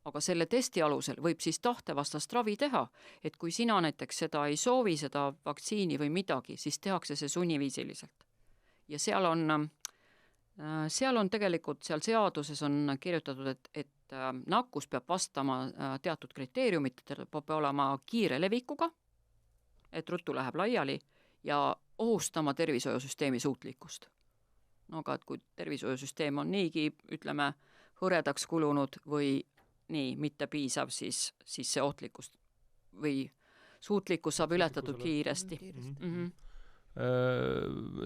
Aga selle testi alusel võib siis tahtevastast ravi teha, et kui sina näiteks seda ei soovi, seda vaktsiini või midagi, siis tehakse see sunniviisiliselt. Ja seal on tegelikult, seal seaduses on kirjutatud, et nakkus peab vastama teatud kriteeriumit, peab olema kiire levikuga, et ruttu läheb laiali ja ohustama tervishoiusüsteemi suutlikkust. No aga et kui tervishoiusüsteem on niigi, ütleme, hõredaks kulunud või nii, mitte piisav, siis see ohtlikust või suutlikkus saab ületatud kiiresti.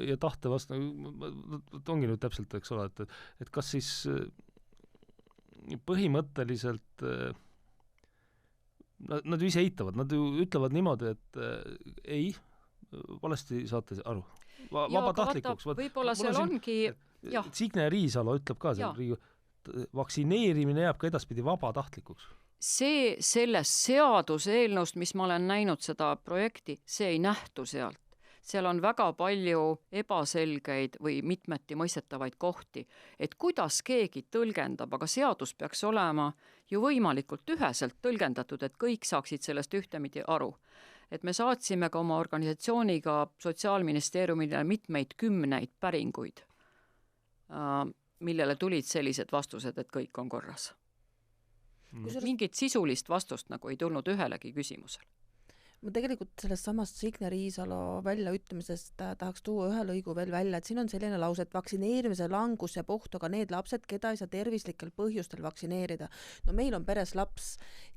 Ja tahte vastu, ongi nüüd täpselt, eks ole, et kas siis põhimõtteliselt nad ju ise eitavad, nad ju ütlevad niimoodi, et ei, valesti saate aru. Vabatahtlikuks. Võib-olla seal ongi... Signe Riisalo ütleb ka seal vaktsineerimine jääb ka edaspidi vabatahtlikuks. See sellest seaduseelnõust, mis ma olen näinud seda projekti, see ei nähtu sealt. Seal on väga palju ebaselgeid või mitmeti mõistetavaid kohti, et kuidas keegi tõlgendab, aga seadus peaks olema ju võimalikult üheselt tõlgendatud, et kõik saaksid sellest ühtemidi aru. Et me saatsime ka oma organisatsiooniga Sotsiaalministeeriumile mitmeid kümneid päringuid, millele tulid sellised vastused, et kõik on korras. Mingit sisulist vastust nagu ei tulnud ühelegi küsimusel. ma tegelikult sellest samast Signe Riisalo väljaütlemisest tahaks tuua ühe lõigu veel välja, et siin on selline lause, et vaktsineerimise langus ja ohtu ka need lapsed, keda ei saa tervislikel põhjustel vaktsineerida. No meil on peres laps,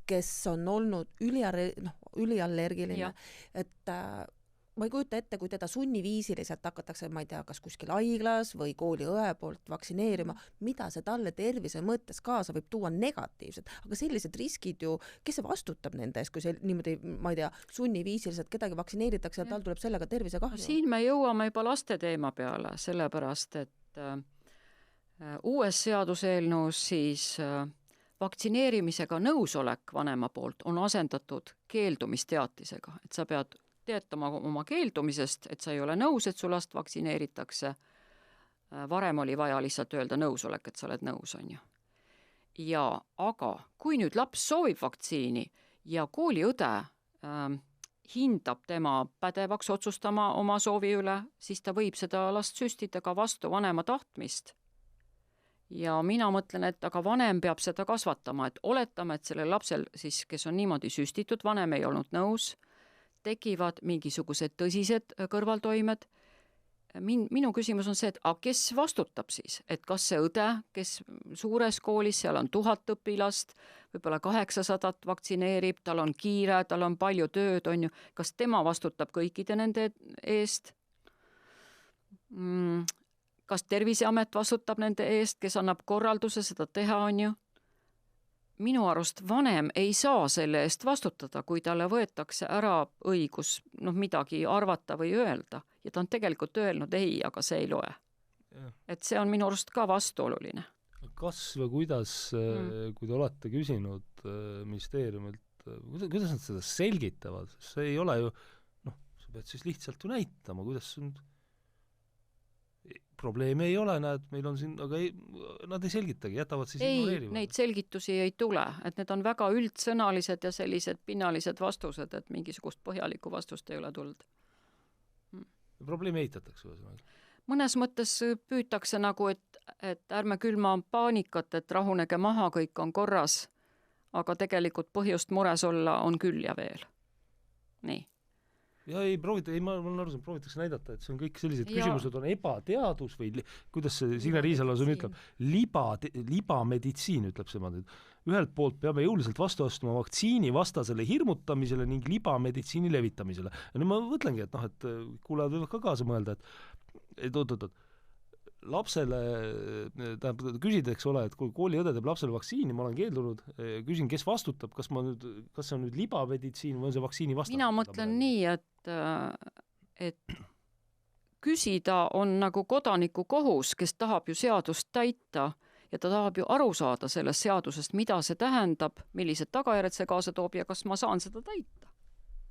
kes on olnud üliallergiline, et ma ei kujuta ette, kui teda sunniviisiliselt hakatakse, ma ei tea, kas kuskil haiglas või kooli õe poolt vaktsineerima, mida see talle tervise mõttes kaasa võib tuua negatiivselt. Aga sellised riskid ju, kes see vastutab nende eest, kui see niimoodi, ma ei tea, sunniviisiliselt kedagi vaktsineeritakse ja tal tuleb sellega tervise kahju? Siin me jõuame juba laste teema peale, sellepärast, et uues seaduseelnõus siis vaktsineerimisega nõusolek vanema poolt on asendatud keeldumisteatisega, et sa pead teatama oma keeldumisest, et sa ei ole nõus, et su last vaktsineeritakse. Varem oli vaja lihtsalt öelda nõusolek, et sa oled nõus, on ju. Ja aga kui nüüd laps soovib vaktsiini ja kooliõde hindab tema pädevaks otsustama oma soovi üle, siis ta võib seda last süstida ka vastu vanema tahtmist. Ja mina mõtlen, et aga vanem peab seda kasvatama, et oletame, et sellel lapsel siis, kes on niimoodi süstitud, vanem ei olnud nõus, tekivad mingisugused tõsised kõrvaltoimed. Minu küsimus on see, et kes vastutab siis? Et kas see õde, kes suures koolis, seal on 1000 õpilast, võib-olla 800 vaktsineerib, tal on kiire, tal on palju tööd, on ju. Kas tema vastutab kõikide nende eest? Kas Terviseamet vastutab nende eest, kes annab korralduse seda teha, on ju? Minu arust vanem ei saa selle eest vastutada, kui talle võetakse ära õigus midagi arvata või öelda. Ja ta on tegelikult öelnud ei, aga see ei loe. Ja. Et see on minu arust ka vastuoluline. Kas või kuidas, kui te olete küsinud ministeeriumilt, kuidas nad seda selgitavad? See ei ole ju, sa pead siis lihtsalt ju näitama, kuidas probleemi ei ole, näed, meil on siin, aga nad ei selgitagi, jätavad siis ignoreerivad. Neid selgitusi ei tule, et need on väga üldsõnalised ja sellised pinnalised vastused, et mingisugust põhjalikku vastust ei ole tulnud. Probleemi eitatakse. Mõnes mõttes püütakse nagu, et ärme külma paanikat, et rahunege maha, kõik on korras, aga tegelikult põhjust mures olla on küll ja veel. Nii. Ja ei proovita, ma olen aru, proovitakse näidata, et see on kõik sellised küsimused on ebateadus või kuidas see Signe Riisalo siin ütleb, libameditsiin ütleb see. Ühelt poolt peame jõuliselt vastu astuma vaktsiini vastasele hirmutamisele ning libameditsiini levitamisele. Ja nüüd ma mõtlengi, et kuulajad võivad ka kaasa mõelda, et oot, lapsele, küsida, eks ole, et kui kooliõde teeb lapsele vaktsiini, ma olen keeldunud, küsin, kes vastutab, kas see on nüüd libameditsiin või on see vaktsiini vastu? Mina mõtlen nii, et küsida on nagu kodaniku kohus, kes tahab ju seadust täita ja ta tahab ju aru saada sellest seadusest, mida see tähendab, millised tagajärjed see kaasa toob ja kas ma saan seda täita.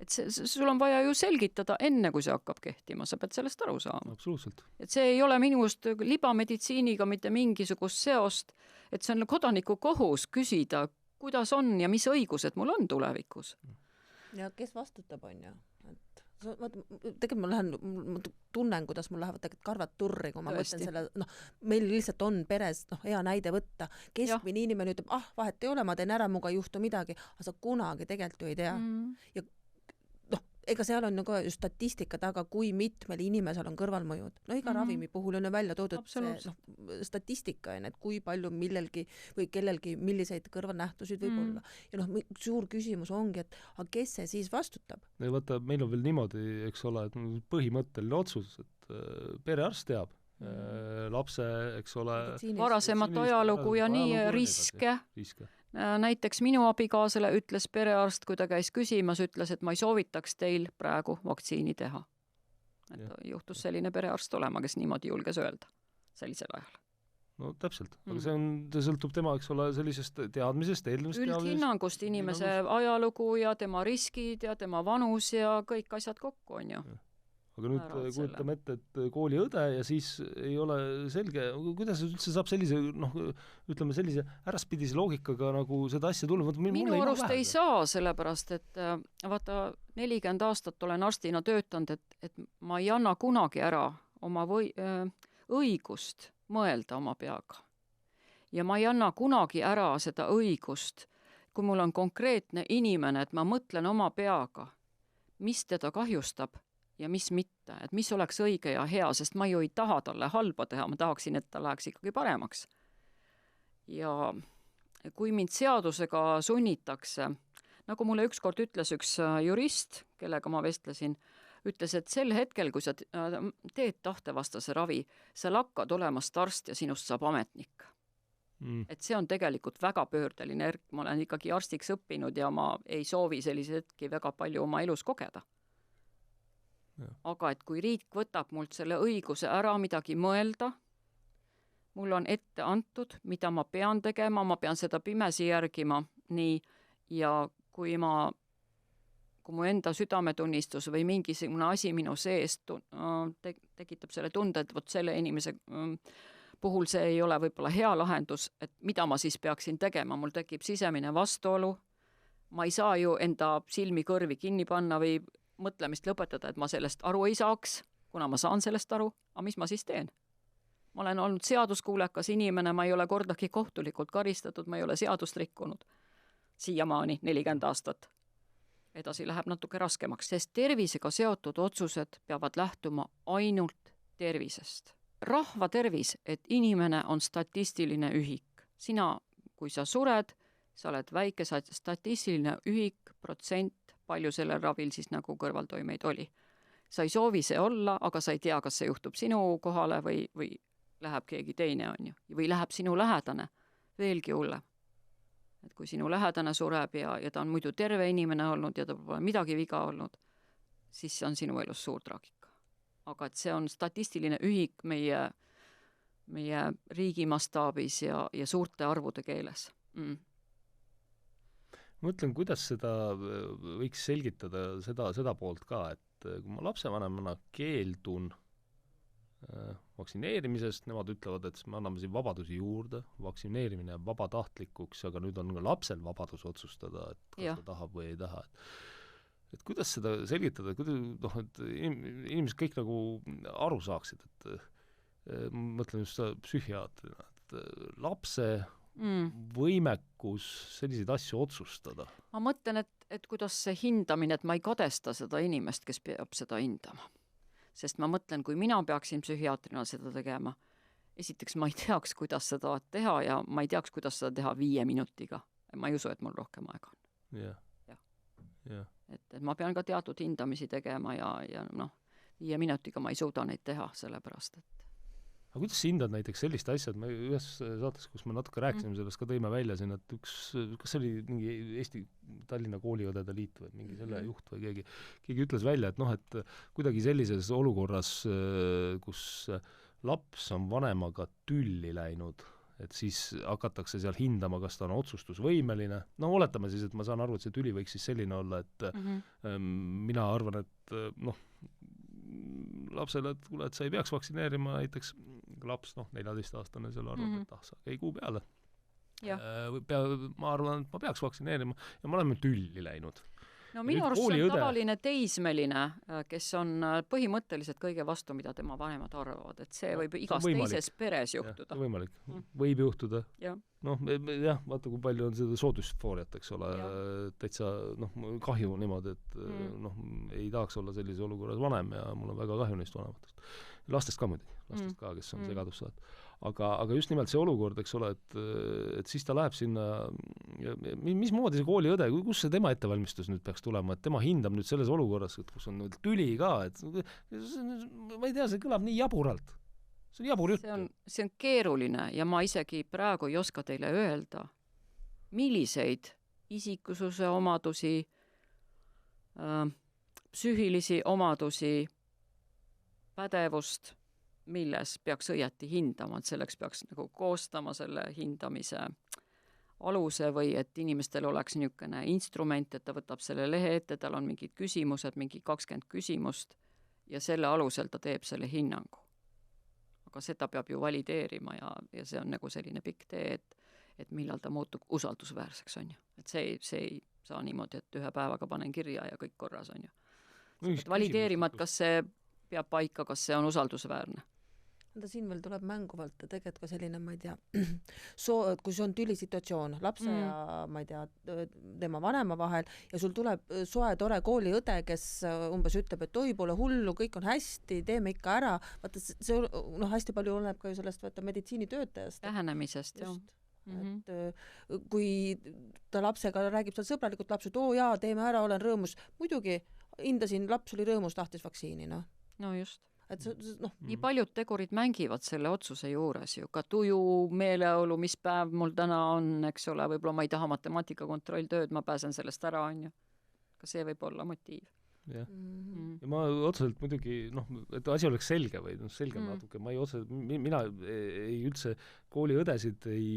Et sul on vaja ju selgitada enne, kui see hakkab kehtima, sa pead sellest aru saama. Absoluutselt. Et see ei ole minust libameditsiiniga mitte mingisugust seost, et see on kodaniku kohus küsida, kuidas on ja mis õigused mul on tulevikus. Ja kes vastutab, on ju? Tegelikult ma tunnen, kuidas mul lähevad tegelikult karvad turri, kui ma mõtlen selle, meil lihtsalt on peres hea näide võtta. Keskmine inimene ütleb, vahet ei ole, ma teen ära, muga ei juhtu midagi, aga sa kunagi tegelikult ju ei tea. Ja ega seal on ju statistika taga, kui mitmel inimesel on kõrvalmõjud. Iga ravimi puhul on ju välja toodud see statistika, et kui palju millelgi või kellelgi milliseid kõrvalnähtusid võib olla. Ja suur küsimus ongi, et kes see siis vastutab? Vaata, meil on veel niimoodi, eks ole, et põhimõtteline otsus, et perearst teab lapse, eks ole, varasemat ajalugu ja nii riske. Näiteks minu abikaasele ütles perearst, kui ta käis küsimas, ütles, et ma ei soovitaks teil praegu vaktsiini teha. Et juhtus selline perearst olema, kes niimoodi julges öelda sellisel ajal. No täpselt, aga see sõltub tema, eks ole, sellisest teadmisest, eelmisest üldhinnangust, inimese ajalugu ja tema riskid ja tema vanus ja kõik asjad kokku, on ju. Aga nüüd kujutame ette, et kooliõde ja siis ei ole selge, kuidas üldse saab sellise, ütleme sellise äraspidise loogikaga nagu seda asja tulla. Minu arust ei saa, sellepärast, et vaata 40 aastat olen arstina töötanud, et ma ei anna kunagi ära oma õigust mõelda oma peaga. Ja ma ei anna kunagi ära seda õigust, kui mul on konkreetne inimene, et ma mõtlen oma peaga, mis teda kahjustab ja mis mitte, et mis oleks õige ja hea, sest ma ju ei taha talle halba teha, ma tahaksin, et ta läheks ikkagi paremaks. Ja kui mind seadusega sunnitakse, nagu mulle ükskord ütles üks jurist, kellega ma vestlesin, ütles, et sel hetkel, kui sa teed tahtevastase ravi, sa hakkad olemast arst ja sinust saab ametnik. Et see on tegelikult väga pöördeline erk, ma olen ikkagi arstiks õppinud ja ma ei soovi sellise hetki väga palju oma elus kogeda. Ja. Aga et kui riik võtab mult selle õiguse ära midagi mõelda, mul on ette antud, mida ma pean tegema, ma pean seda pimesi järgima, nii, ja kui mu enda südametunnistus või mingisugune asi minu sees tekitab selle tunde, et vot selle inimese puhul see ei ole võib-olla hea lahendus, et mida ma siis peaksin tegema, mul tekib sisemine vastuolu, ma ei saa ju enda silmi kõrvi kinni panna või mõtlemist lõpetada, et ma sellest aru ei saaks, kuna ma saan sellest aru, aga mis ma siis teen? Ma olen olnud seaduskuulekas inimene, ma ei ole kordagi kohtulikult karistatud, ma ei ole seadust rikkunud. Siiamaani 40 aastat. Edasi läheb natuke raskemaks, sest tervisega seotud otsused peavad lähtuma ainult tervisest. Rahva tervis, et inimene on statistiline ühik. Sina, kui sa sured, sa oled väike statistiline ühik, protsent, palju sellel ravil siis nagu kõrvaltoimeid oli. Sa ei soovi see olla, aga sa ei tea, kas see juhtub sinu kohale või läheb keegi teine, on ju. Või läheb sinu lähedane, veelgi hullem. Et kui sinu lähedane sureb ja ta on muidu terve inimene olnud ja ta pole midagi viga olnud, siis see on sinu elus suur traagika. Aga et see on statistiline ühik meie riigi mastaabis ja suurte arvude keeles. Mõtlen, kuidas seda võiks selgitada seda poolt ka, et kui ma lapsevanemana keeldun vaktsineerimisest, nemad ütlevad, et me anname siin vabadusi juurde, vaktsineerimine jääb vabatahtlikuks, aga nüüd on ka lapsel vabadus otsustada, et kas ta tahab või ei taha. Et kuidas seda selgitada, et inimesed kõik nagu aru saaksid, et mõtlen just psühhiaatrina, et lapse võimekus selliseid asju otsustada. Ma mõtlen, et kuidas see hindamine, et ma ei kadesta seda inimest, kes peab seda hindama. Sest ma mõtlen, kui mina peaksin psühhiaatrina seda tegema, esiteks ma ei teaks, kuidas seda teha ja ma ei teaks, kuidas seda teha 5 minutiga. Ma ei usu, et mul rohkem aega on. Yeah. Et ma pean ka teatud hindamisi tegema ja 5 minutiga ma ei suuda neid teha, sellepärast, et aga kuidas sa hindad näiteks sellist asja, et me ühes saates, kus me natuke rääkisime sellest, ka tõime välja siin, et kas oli mingi Eesti Tallinna kooliõdede liit või mingi selle juht või keegi ütles välja, et et kuidagi sellises olukorras, kus laps on vanemaga tülli läinud, et siis hakatakse seal hindama, kas ta on otsustusvõimeline. No oletame siis, et ma saan aru, et see tüli võiks siis selline olla, et mina arvan, et lapsele, et kuule, et sa ei peaks vaktsineerima, näiteks laps, 14-aastane seal arvab, et sa käi kuu peale. Ma arvan, et ma peaks vaktsineerima ja ma oleme tülli läinud. No minu arust see on tavaline teismeline, kes on põhimõtteliselt kõige vastu, mida tema vanemad arvavad, et see võib igas teises peres juhtuda. Võimalik. Võib juhtuda. Vaata, kui palju on seda soodusfooriat, eks ole, täitsa kahju niimoodi, et ei tahaks olla sellises olukorras vanem ja mul on väga kahju neist vanematest. Lastest ka muidugi, kes on segadus saad. Aga just nimelt see olukord, eks ole, et siis ta läheb sinna, mismoodi see kooliõde, kus see tema ettevalmistus nüüd peaks tulema, et tema hindab nüüd selles olukorras, kus on tüli ka, et ma ei tea, see kõlab nii jaburalt. See on jabur jutt. See on keeruline ja ma isegi praegu ei oska teile öelda, milliseid isikususe omadusi, psüühilisi omadusi, pädevust, milles peaks õieti hindama, et selleks peaks nagu koostama selle hindamise aluse või et inimestel oleks niisugune instrument, et ta võtab selle lehe ette, tal on mingid küsimused, mingi 20 küsimust ja selle alusel ta teeb selle hinnangu. Aga seda peab ju valideerima ja see on nagu selline pikk tee, et millal ta muutub usaldusväärseks, on ju. Et see ei saa niimoodi, et ühe päevaga panen kirja ja kõik korras, on ju. Valideerima, et kas see peab paika, kas see on usaldusväärne. Siin veel tuleb mänguvalt tegelikult ka selline, ma ei tea, kui see on tülisituatsioon lapse ja ma ei tea, tema vanema vahel ja sul tuleb soe tore kooliõde, kes umbes ütleb, et oi, pole hullu, kõik on hästi, teeme ikka ära. Vaata, see hästi palju oleneb ka ju sellest meditsiinitöötajast. Lähenemisest, jah. Et kui ta lapsega räägib seal sõbralikult, laps, et oo jaa, teeme ära, olen rõõmus. Muidugi hindasin, laps oli rõõmus, tahtis vaktsiini, noh. No just. Nii paljud tegurid mängivad selle otsuse juures ju, ka tuju, meeleolu, mis päev mul täna on, eks ole, võib-olla ma ei taha matemaatika kontrolltööd, ma pääsen sellest ära, on ju. Ka see võib olla motiiv. Ja ma otseselt muidugi, et asi oleks selge või selge natuke, mina ei üldse kooliõdesid ei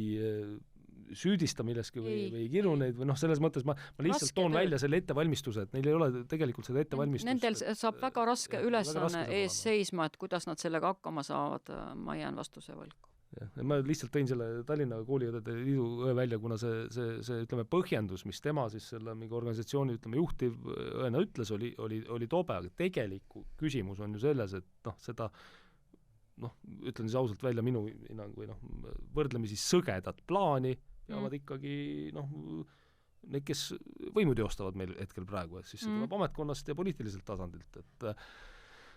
süüdista milleski või kiru neid või selles mõttes ma lihtsalt toon välja selle ettevalmistuse, et neil ei ole tegelikult seda ettevalmistust. Nendel saab väga raske ülesanne ees seisma, et kuidas nad sellega hakkama saavad, ma jään vastuse võlgu. Ma lihtsalt tõin selle Tallinna kooliõdede liidu välja, kuna see ütleme põhjendus, mis tema siis selle mingi organisatsiooni juhtiv õena ütles, oli tobe, aga tegeliku küsimus on ju selles, et seda ütlen siis ausalt välja minu hinnang või võrdlemisi sõgedat plaani peavad ikkagi need, kes võimu teostavad meil hetkel praegu, et siis see tuleb ametkonnast ja poliitiliselt tasandilt, et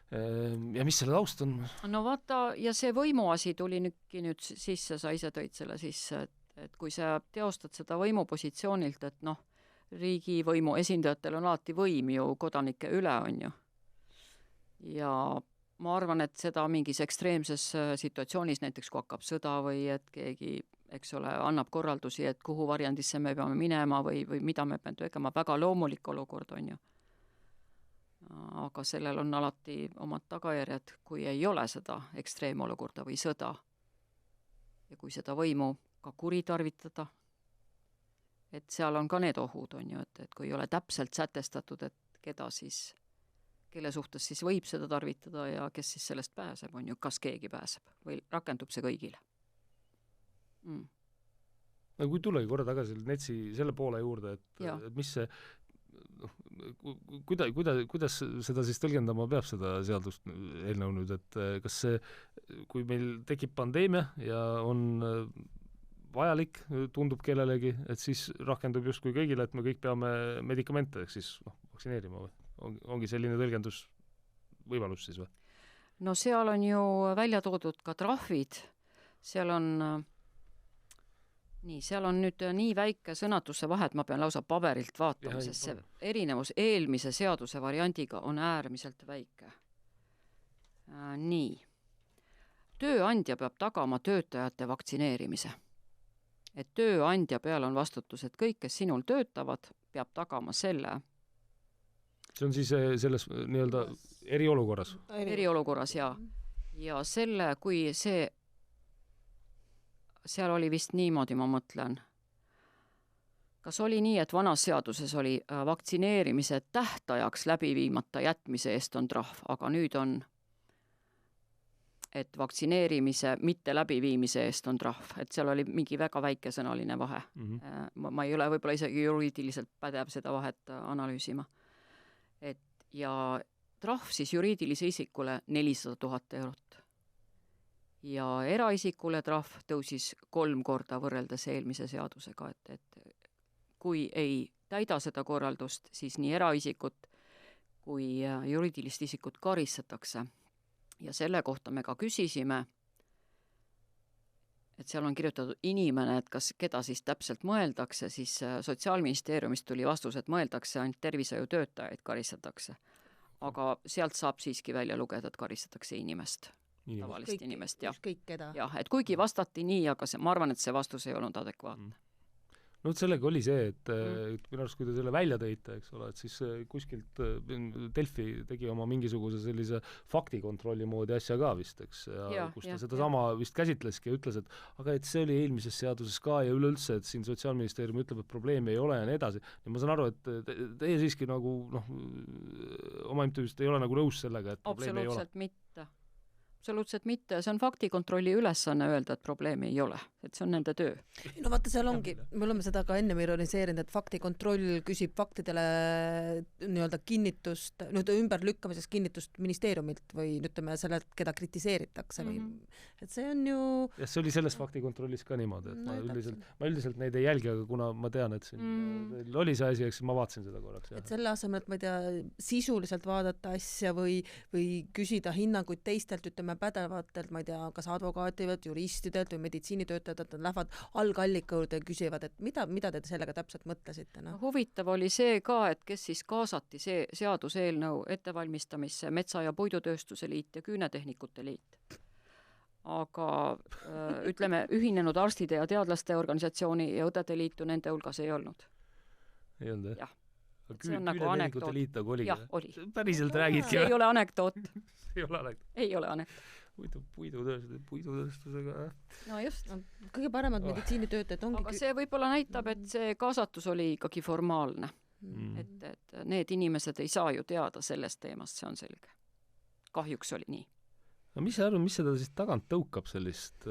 ja mis selle taust on? No vaata, ja see võimuasi tuli nüüd sisse, sa ise tõid selle sisse, et kui sa teostad seda võimupositsioonilt, et riigivõimu esindajatel on alati võim ju kodanike üle, on ju. Ja ma arvan, et seda mingis ekstreemses situatsioonis, näiteks kui hakkab sõda või et keegi, eks ole, annab korraldusi, et kuhu varjandisse me peame minema või mida me peame tegema, väga loomulik olukord on ju. Aga sellel on alati omad tagajärjed, kui ei ole seda ekstreemolukorda või sõda. Ja kui seda võimu ka kuritarvitada, et seal on ka need ohud, on ju, et kui ei ole täpselt sätestatud, et kelle suhtes siis võib seda tarvitada ja kes siis sellest pääseb, on ju, kas keegi pääseb või rakendub see kõigile. No kui tulegi korra tagasi NETS-i selle poole juurde, et mis see kuidas seda siis tõlgendama peab seda seadust eelnõu nüüd, et kas see, kui meil tekib pandeemia ja on vajalik, tundub kellelegi, et siis rakendub justkui kõigile, et me kõik peame medikamente ehk siis vaktsineerima või? Ongi selline tõlgendus võimalus siis või? No seal on ju välja toodud ka trahvid, seal on nüüd nii väike sõnatuse vahe, et ma pean lausa paberilt vaatama, sest see erinevus eelmise seaduse variandiga on äärmiselt väike. Nii. Tööandja peab tagama töötajate vaktsineerimise. Et tööandja peal on vastutus, et kõik, kes sinul töötavad, peab tagama selle. See on siis selles nii-öelda eriolukorras? Eriolukorras, jaa. Ja selle, kui seal oli vist niimoodi, ma mõtlen. Kas oli nii, et vanas seaduses oli vaktsineerimise tähtajaks läbiviimata jätmise eest on trahv, aga nüüd on, et vaktsineerimise mitte läbiviimise eest on trahv, et seal oli mingi väga väikesõnaline vahe. Ma ei ole võib-olla isegi juriidiliselt pädev seda vahet analüüsima. Ja trahv siis juriidilise isikule 400 000 eurot. Ja eraisikule trahv tõusis 3 korda võrreldes eelmise seadusega, et kui ei täida seda korraldust, siis nii eraisikut kui juriidilist isikut karistatakse. Ja selle kohta me ka küsisime, et seal on kirjutatud inimene, et keda siis täpselt mõeldakse, siis Sotsiaalministeeriumist tuli vastus, et mõeldakse ainult tervishoiutöötajaid karistatakse. Aga sealt saab siiski välja lugeda, et karistatakse inimest. Tavalist inimest, jah. Jah, et kuigi vastati nii, aga ma arvan, et see vastus ei olnud adekvaatne. No sellega oli see, et minu arust, kui te selle välja tõite, eks ole, et siis kuskilt Delfi tegi oma mingisuguse sellise faktikontrolli moodi asja ka vist, eks, ja kus ta seda sama vist käsitleski ja ütles, et aga et see oli eelmises seaduses ka ja üleüldse, et siin Sotsiaalministeerium ütleb, et probleemi ei ole ja nii edasi. Ja ma saan aru, et teie siiski nagu oma MTÜ-st ei ole nagu nõus sellega, et probleemi ei ole. Absoluutselt mitte. absoluutselt mitte, see on faktikontrolli ülesanne öelda, et probleemi ei ole, et see on nende töö. No vaata, seal ongi, me oleme seda ka enne ironiseerinud, et faktikontroll küsib faktidele nii-öelda kinnitust, ümberlükkamiseks kinnitust ministeeriumilt või ütleme sellelt, keda kritiseeritakse või et see on ju... Ja see oli selles faktikontrollis ka niimoodi, et ma üldiselt neid ei jälgi, aga kuna ma tean, et siin oli see asi, eks ma vaatasin seda korraks. Et selle asemel, et ma ei tea, sisuliselt vaadata asja või küsida hinnanguid teistelt, ütleme pädevatelt, ma ei tea, kas advokaatidelt, juristidelt või meditsiinitöötajatelt, nad lähevad algallika juurde ja küsivad, et mida te sellega täpselt mõtlesite? No? Huvitav oli see ka, et kes siis kaasati see seaduseelnõu ettevalmistamisse, Metsa- ja Puidutööstuse Liit ja Küünetehnikute Liit. Aga ütleme, ühinenud arstide ja teadlaste organisatsiooni ja õdede liitu nende hulgas ei olnud. Ei olnud, jah? See on nagu anekdoot. Liit nagu oligi. Jah, oli. Päriselt räägidki. See ei ole anekdoot. Ei ole anekdoot. Ei ole anekdoot. Puidutööstusega. No just. Kõige paremad meditsiinitöötajad ongi... Aga see võib-olla näitab, et see kaasatus oli ikkagi formaalne. Et need inimesed ei saa ju teada sellest teemast, see on selge. Kahjuks oli nii. No mis seda siis tagant tõukab sellist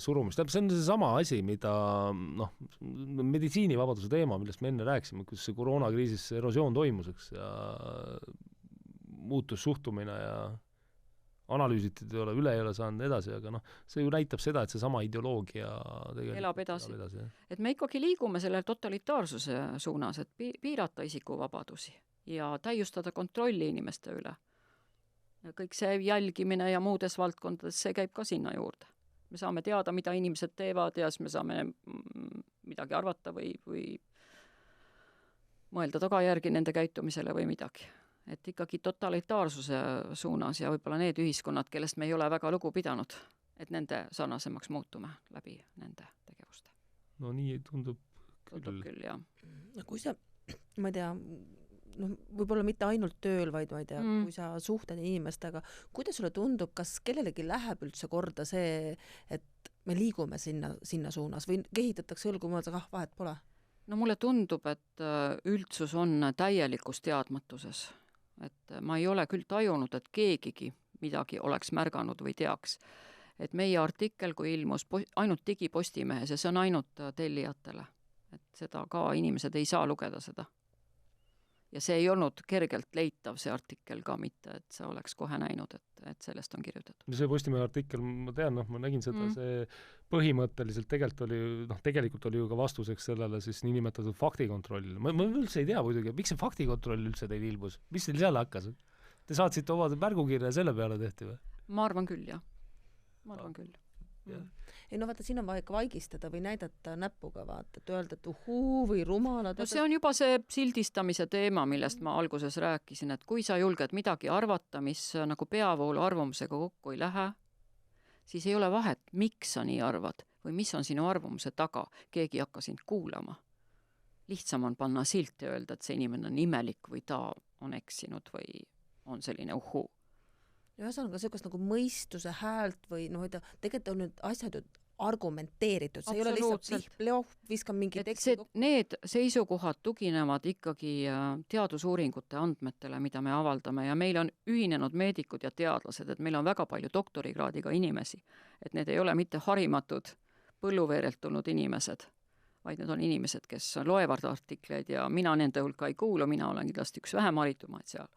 surumist? See on sama asi, mida meditsiinivabaduse teema, millest me enne rääkisime, kus see koroonakriisis erosioon toimus, eks, ja muutus suhtumine ja analüüsitud üle ei ole saanud edasi, aga see ju näitab seda, et see sama ideoloogia elab edasi. Et me ikkagi liigume selle totalitaarsuse suunas, et piirata isikuvabadusi ja täiustada kontrolli inimeste üle. Ja kõik see jälgimine ja muudes valdkondades, see käib ka sinna juurde. Me saame teada, mida inimesed teevad ja siis me saame midagi arvata või mõelda tagajärgi nende käitumisele või midagi. Et ikkagi totalitaarsuse suunas ja võib-olla need ühiskonnad, kellest me ei ole väga lugu pidanud, et nende sarnasemaks muutume läbi nende tegevuste. No nii tundub küll, jah. Kui sa, ma ei tea, võib-olla mitte ainult tööl, vaid ma ei tea, kui sa suhted inimestega, kuidas sulle tundub, kas kellelegi läheb üldse korda see, et me liigume sinna suunas või kehitatakse õlgu mõelda, vahet pole? No mulle tundub, et üldsus on täielikus teadmatuses. Et ma ei ole küll tajunud, et keegigi midagi oleks märganud või teaks. Et meie artikkel, kui ilmus ainult digipostimehes ja see on ainult tellijatele. Et seda ka inimesed ei saa lugeda seda. Ja see ei olnud kergelt leitav, see artikkel ka mitte, et sa oleks kohe näinud, et sellest on kirjutatud. See Postimehe artikkel, ma tean, ma nägin seda, see põhimõtteliselt tegelikult oli ju ka vastuseks sellele siis niinimetatud faktikontroll. Ma üldse ei tea muidugi, miks see faktikontroll üldse teil ilmus? Mis teil seal hakkas? Te saatsite oma märgukirja selle peale tehti või? Ma arvan küll, jah. Ma arvan küll. Ei vaata, siin on vaja vaigistada või näidata näpuga, vaata, et öelda, et või rumalad. No see on juba see sildistamise teema, millest ma alguses rääkisin, et kui sa julged midagi arvata, mis nagu peavoolu arvamusega kokku ei lähe, siis ei ole vahet, miks sa nii arvad või mis on sinu arvamuse taga. Keegi hakka sind kuulama. Lihtsam on panna silt ja öelda, et see inimene on imelik või ta on eksinud või on selline uhuu. Ja see on ka sellist nagu mõistuse häält või tegelikult on nüüd asjad argumenteeritud, see ei ole lihtsalt viskan mingi teksti kokku. Need seisukohad tuginevad ikkagi teadusuuringute andmetele, mida me avaldame ja meil on ühinenud meedikud ja teadlased, et meil on väga palju doktorikraadiga inimesi, et need ei ole mitte harimatud põlluveerelt tulnud inimesed, vaid need on inimesed, kes loevad artikleid ja mina nende hulka ei kuulu, mina olen kindlasti üks vähem haritumaid seal.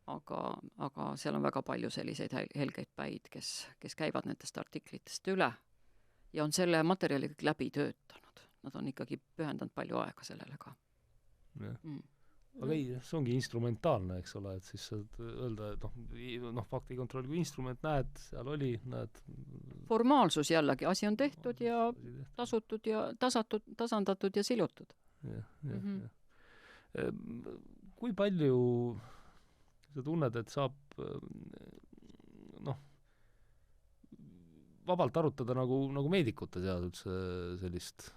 Aga seal on väga palju selliseid helgeid päid, kes käivad nendest artiklitest üle ja on selle materjali kõik läbi töötanud. Nad on ikkagi pühendanud palju aega sellele ka. Aga ei, see ongi instrumentaalne, eks ole, et siis saad öelda, et faktikontroll kui instrument, näed, seal oli, näed. Formaalsus jällegi, asi on tehtud ja tasutud ja tasandatud ja silutud. Kui palju sa tunned, et saab vabalt arutada nagu meedikute seas üldse sellist,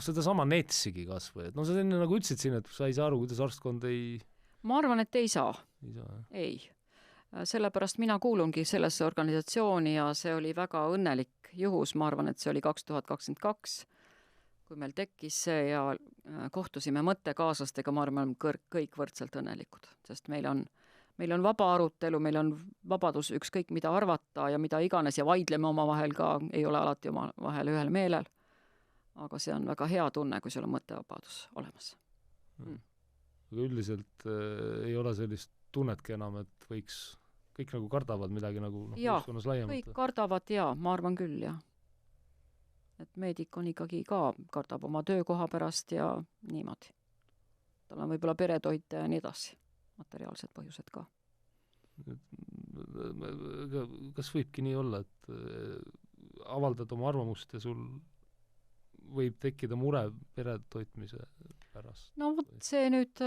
seda sama NETS-igi kas või, et see enne nagu ütlesid siin, et sa ei saa aru, kuidas arstkond ei... Ma arvan, et ei saa. Ei. Sellepärast mina kuulungi sellesse organisatsiooni ja see oli väga õnnelik juhus, ma arvan, et see oli 2022, kui meil tekkis see ja kohtusime mõttekaaslastega, ma arvan, kõik võrdselt õnnelikud, sest meil on meil on vaba arutelu, meil on vabadus ükskõik mida arvata ja mida iganes ja vaidleme omavahel ka, ei ole alati omavahel ühel meelel. Aga see on väga hea tunne, kui sul on mõttevabadus olemas. Aga üldiselt ei ole sellist tunnetki enam, et võiks, kõik nagu kardavad midagi nagu ühiskonnas laiemalt. Kõik kardavad ma arvan küll, jah. Et meedik on ikkagi ka, kardab oma töökoha pärast ja niimoodi. Tal on võib-olla peretoita ja nii edasi, materiaalsed põhjused ka. Kas võibki nii olla, et avaldad oma arvamust ja sul võib tekkida mure peretoitmise pärast? No vot, see nüüd,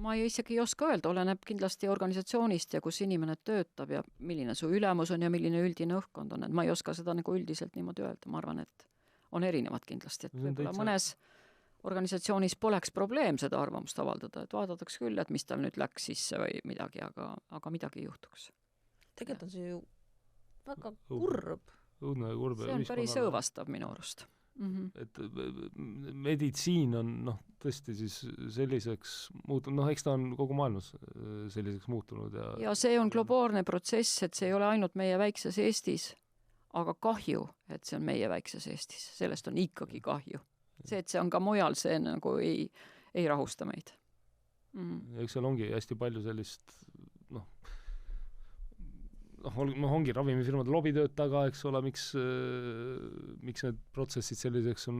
ma isegi ei oska öelda, oleneb kindlasti organisatsioonist ja kus inimene töötab ja milline su ülemus on ja milline üldine õhkkond on, et ma ei oska seda nagu üldiselt niimoodi öelda, ma arvan, et on erinevad kindlasti, et võib-olla mõnes organisatsioonis poleks probleem seda arvamust avaldada, et vaadataks küll, et mis tal nüüd läks sisse või midagi, aga midagi ei juhtuks. Tegelikult on see ju väga kurb. Õudne ja kurb. See on päris õõvastav minu arust. Et meditsiin on tõesti siis selliseks muutunud, eks ta on kogu maailmas selliseks muutunud. Ja see on globaalne protsess, et see ei ole ainult meie väikses Eestis, aga kahju, et see on meie väikses Eestis. Sellest on ikkagi kahju. See, et see on ka mujal, see nagu ei rahusta meid. Eks seal ongi hästi palju sellist ongi ravimifirmade lobitööd taga, eks ole, miks need protsessid selliseks on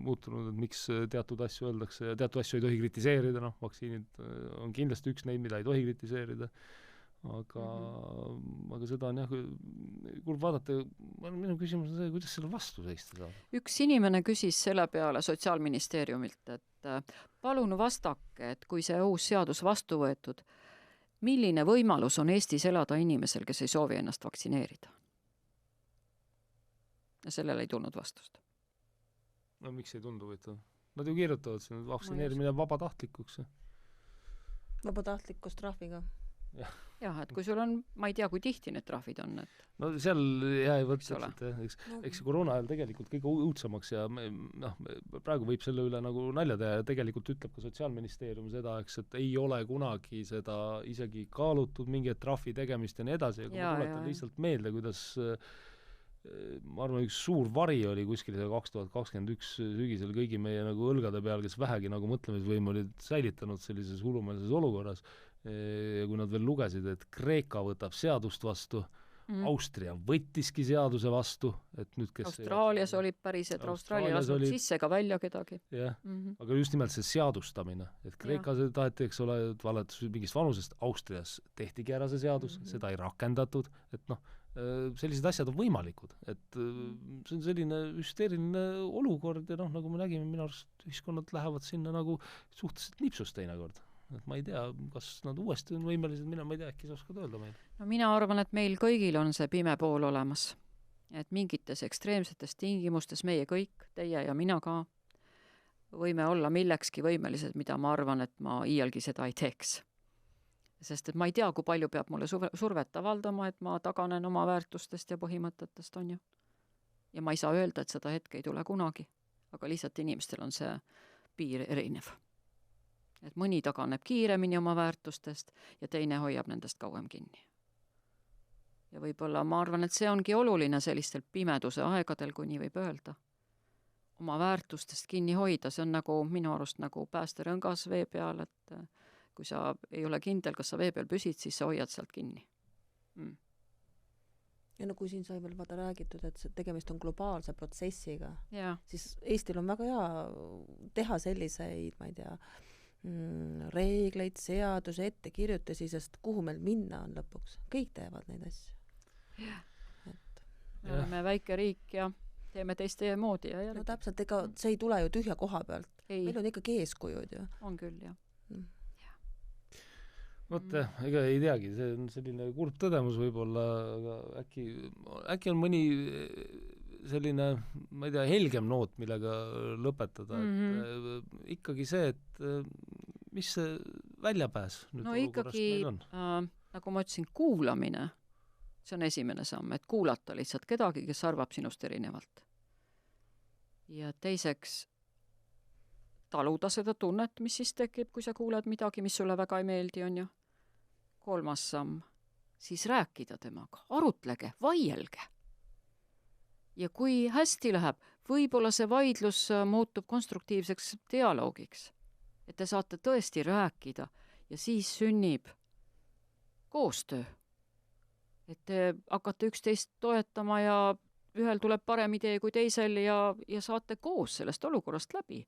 muutunud, et miks teatud asju öeldakse ja teatud asju ei tohi kritiseerida, vaktsiinid on kindlasti üks neid, mida ei tohi kritiseerida, aga seda on kurb vaadata, minu küsimus on see, kuidas selle vastu seista saab? Üks inimene küsis selle peale Sotsiaalministeeriumilt, et palun vastake, et kui see uus seadus vastu võetud, milline võimalus on Eestis elada inimesel, kes ei soovi ennast vaktsineerida? Ja sellele ei tulnud vastust. No miks ei tundu võtta? Nad ju kirjutavad siin, vaktsineerimine vabatahtlikuks. Vabatahtlikkus trahviga. Jah, et kui sul on, ma ei tea, kui tihti need trahvid on. Et... No seal ei võtta, eks koroona ajal tegelikult kõige uudsemaks ja praegu võib selle üle nagu nalja teha ja tegelikult ütleb ka Sotsiaalministeerium seda, et ei ole kunagi seda isegi kaalutud mingit trahvi tegemist ja nii edasi. Ja kui ma tuletan lihtsalt meelde, kuidas ma arvan, üks suur vari oli kuskil 2021 sügisel kõigi meie nagu õlgade peal, kes vähegi nagu mõtlemisvõim olid säilitanud sellises hullumeelses olukorras. Ja kui nad veel lugesid, et Kreeka võtab seadust vastu, Austria võttiski seaduse vastu, et nüüd kes Austraalias oli päris, et Austraalia lasnud sisse ka välja kedagi. Jah, aga just nimelt see seadustamine, et Kreeka taheti, eks ole, valatus mingist vanusest, Austrias tehtigi ära see seadus, seda ei rakendatud, et sellised asjad on võimalikud, et see on selline hüsteeriline olukord ja nagu me nägime, minu arust ühiskonnad lähevad sinna nagu suhteliselt nipsust teinekord. Et ma ei tea, kas nad uuesti on võimelised, ma ei tea, äkki sa oskad öelda meil? No mina arvan, et meil kõigil on see pime pool olemas. Et mingites ekstreemsetes tingimustes meie kõik, teie ja mina ka, võime olla millekski võimelised, mida ma arvan, et ma iialgi seda ei teeks. Sest et ma ei tea, kui palju peab mulle survet avaldama, et ma taganen oma väärtustest ja põhimõtetest, on ju. Ja ma ei saa öelda, et seda hetke ei tule kunagi. Aga lihtsalt inimestel on see piir erinev. Et mõni taganeb kiiremini oma väärtustest ja teine hoiab nendest kauem kinni. Ja võib-olla ma arvan, et see ongi oluline sellistel pimeduse aegadel, kui nii võib öelda. Oma väärtustest kinni hoida, see on nagu minu arust nagu päästerõngas vee peal, et kui sa ei ole kindel, kas sa vee peal püsid, siis sa hoiad sealt kinni. Ja kui siin sai veel vaata räägitud, et tegemist on globaalse protsessiga, siis Eestil on väga hea teha selliseid, ma ei tea, reegleid, seaduse, ettekirjutusi, sest kuhu meil minna on lõpuks. Kõik teevad neid asju. Me oleme väike riik ja teeme teiste moodi. Ja no täpselt, ega see ei tule ju tühja koha pealt. Meil on ikkagi eeskujud ju. On küll, jah. Võtta, ega ei teagi, see on selline kurb tõdemus võib-olla, aga äkki on mõni selline, ma ei tea, helgem noot, millega lõpetada. Et ikkagi see, et mis see väljapääs nüüd olukorrast meil on? Nagu ma ütlesin, kuulamine, see on esimene samm, et kuulata lihtsalt kedagi, kes arvab sinust erinevalt. Ja teiseks, taluda seda tunnet, mis siis tekib, kui sa kuuled midagi, mis sulle väga ei meeldi, on ju. 3. samm, siis rääkida temaga, arutlege, vaielge. Ja kui hästi läheb, võib-olla see vaidlus muutub konstruktiivseks dialoogiks, et te saate tõesti rääkida ja siis sünnib koostöö. Et te hakkate üksteist toetama ja ühel tuleb parem idee kui teisel ja saate koos sellest olukorrast läbi.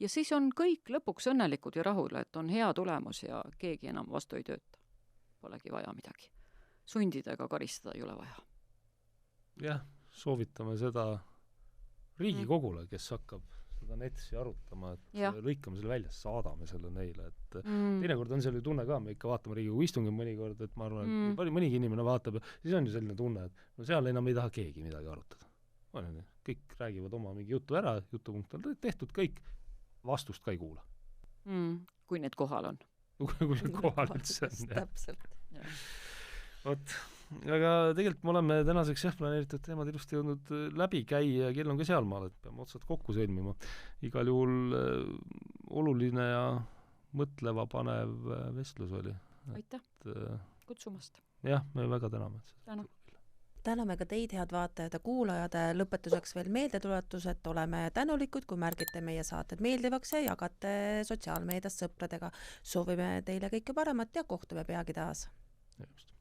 Ja siis on kõik lõpuks õnnelikud ja rahul, et on hea tulemus ja keegi enam vastu ei tööta. Polegi vaja midagi. Sundida ega karistada ei ole vaja. Jah, soovitame seda Riigikogule, kes hakkab seda NETS-i arutama, et lõikame selle välja, saadame selle neile, et teinekord on seal ju tunne ka, me ikka vaatame Riigikogu istungil mõnikord, et ma arvan, et mõnigi inimene vaatab, siis on ju selline tunne, et no seal enam ei taha keegi midagi arutada. Kõik räägivad oma mingi jutu ära, jutupunkt on tehtud, kõik vastust ka ei kuula. Kui need kohal on. Kui need kohal üldse on. Täpselt. Vot, aga tegelikult me oleme tänaseks planeeritud teemad ilusti jõudnud läbi käia ja kell on ka sealmaal, et peame otsad kokku sõlmima. Igal juhul oluline ja mõtleva panev vestlus oli. Aitäh kutsumast. Jah, me väga täname. Täname ka teid, head vaatajad ja kuulajad. Lõpetuseks veel meeldetuletus, et oleme tänulikud, kui märgite meie saated meeldivaks ja jagate sotsiaalmeedias sõpradega. Soovime teile kõike paremat ja kohtume peagi taas. Just.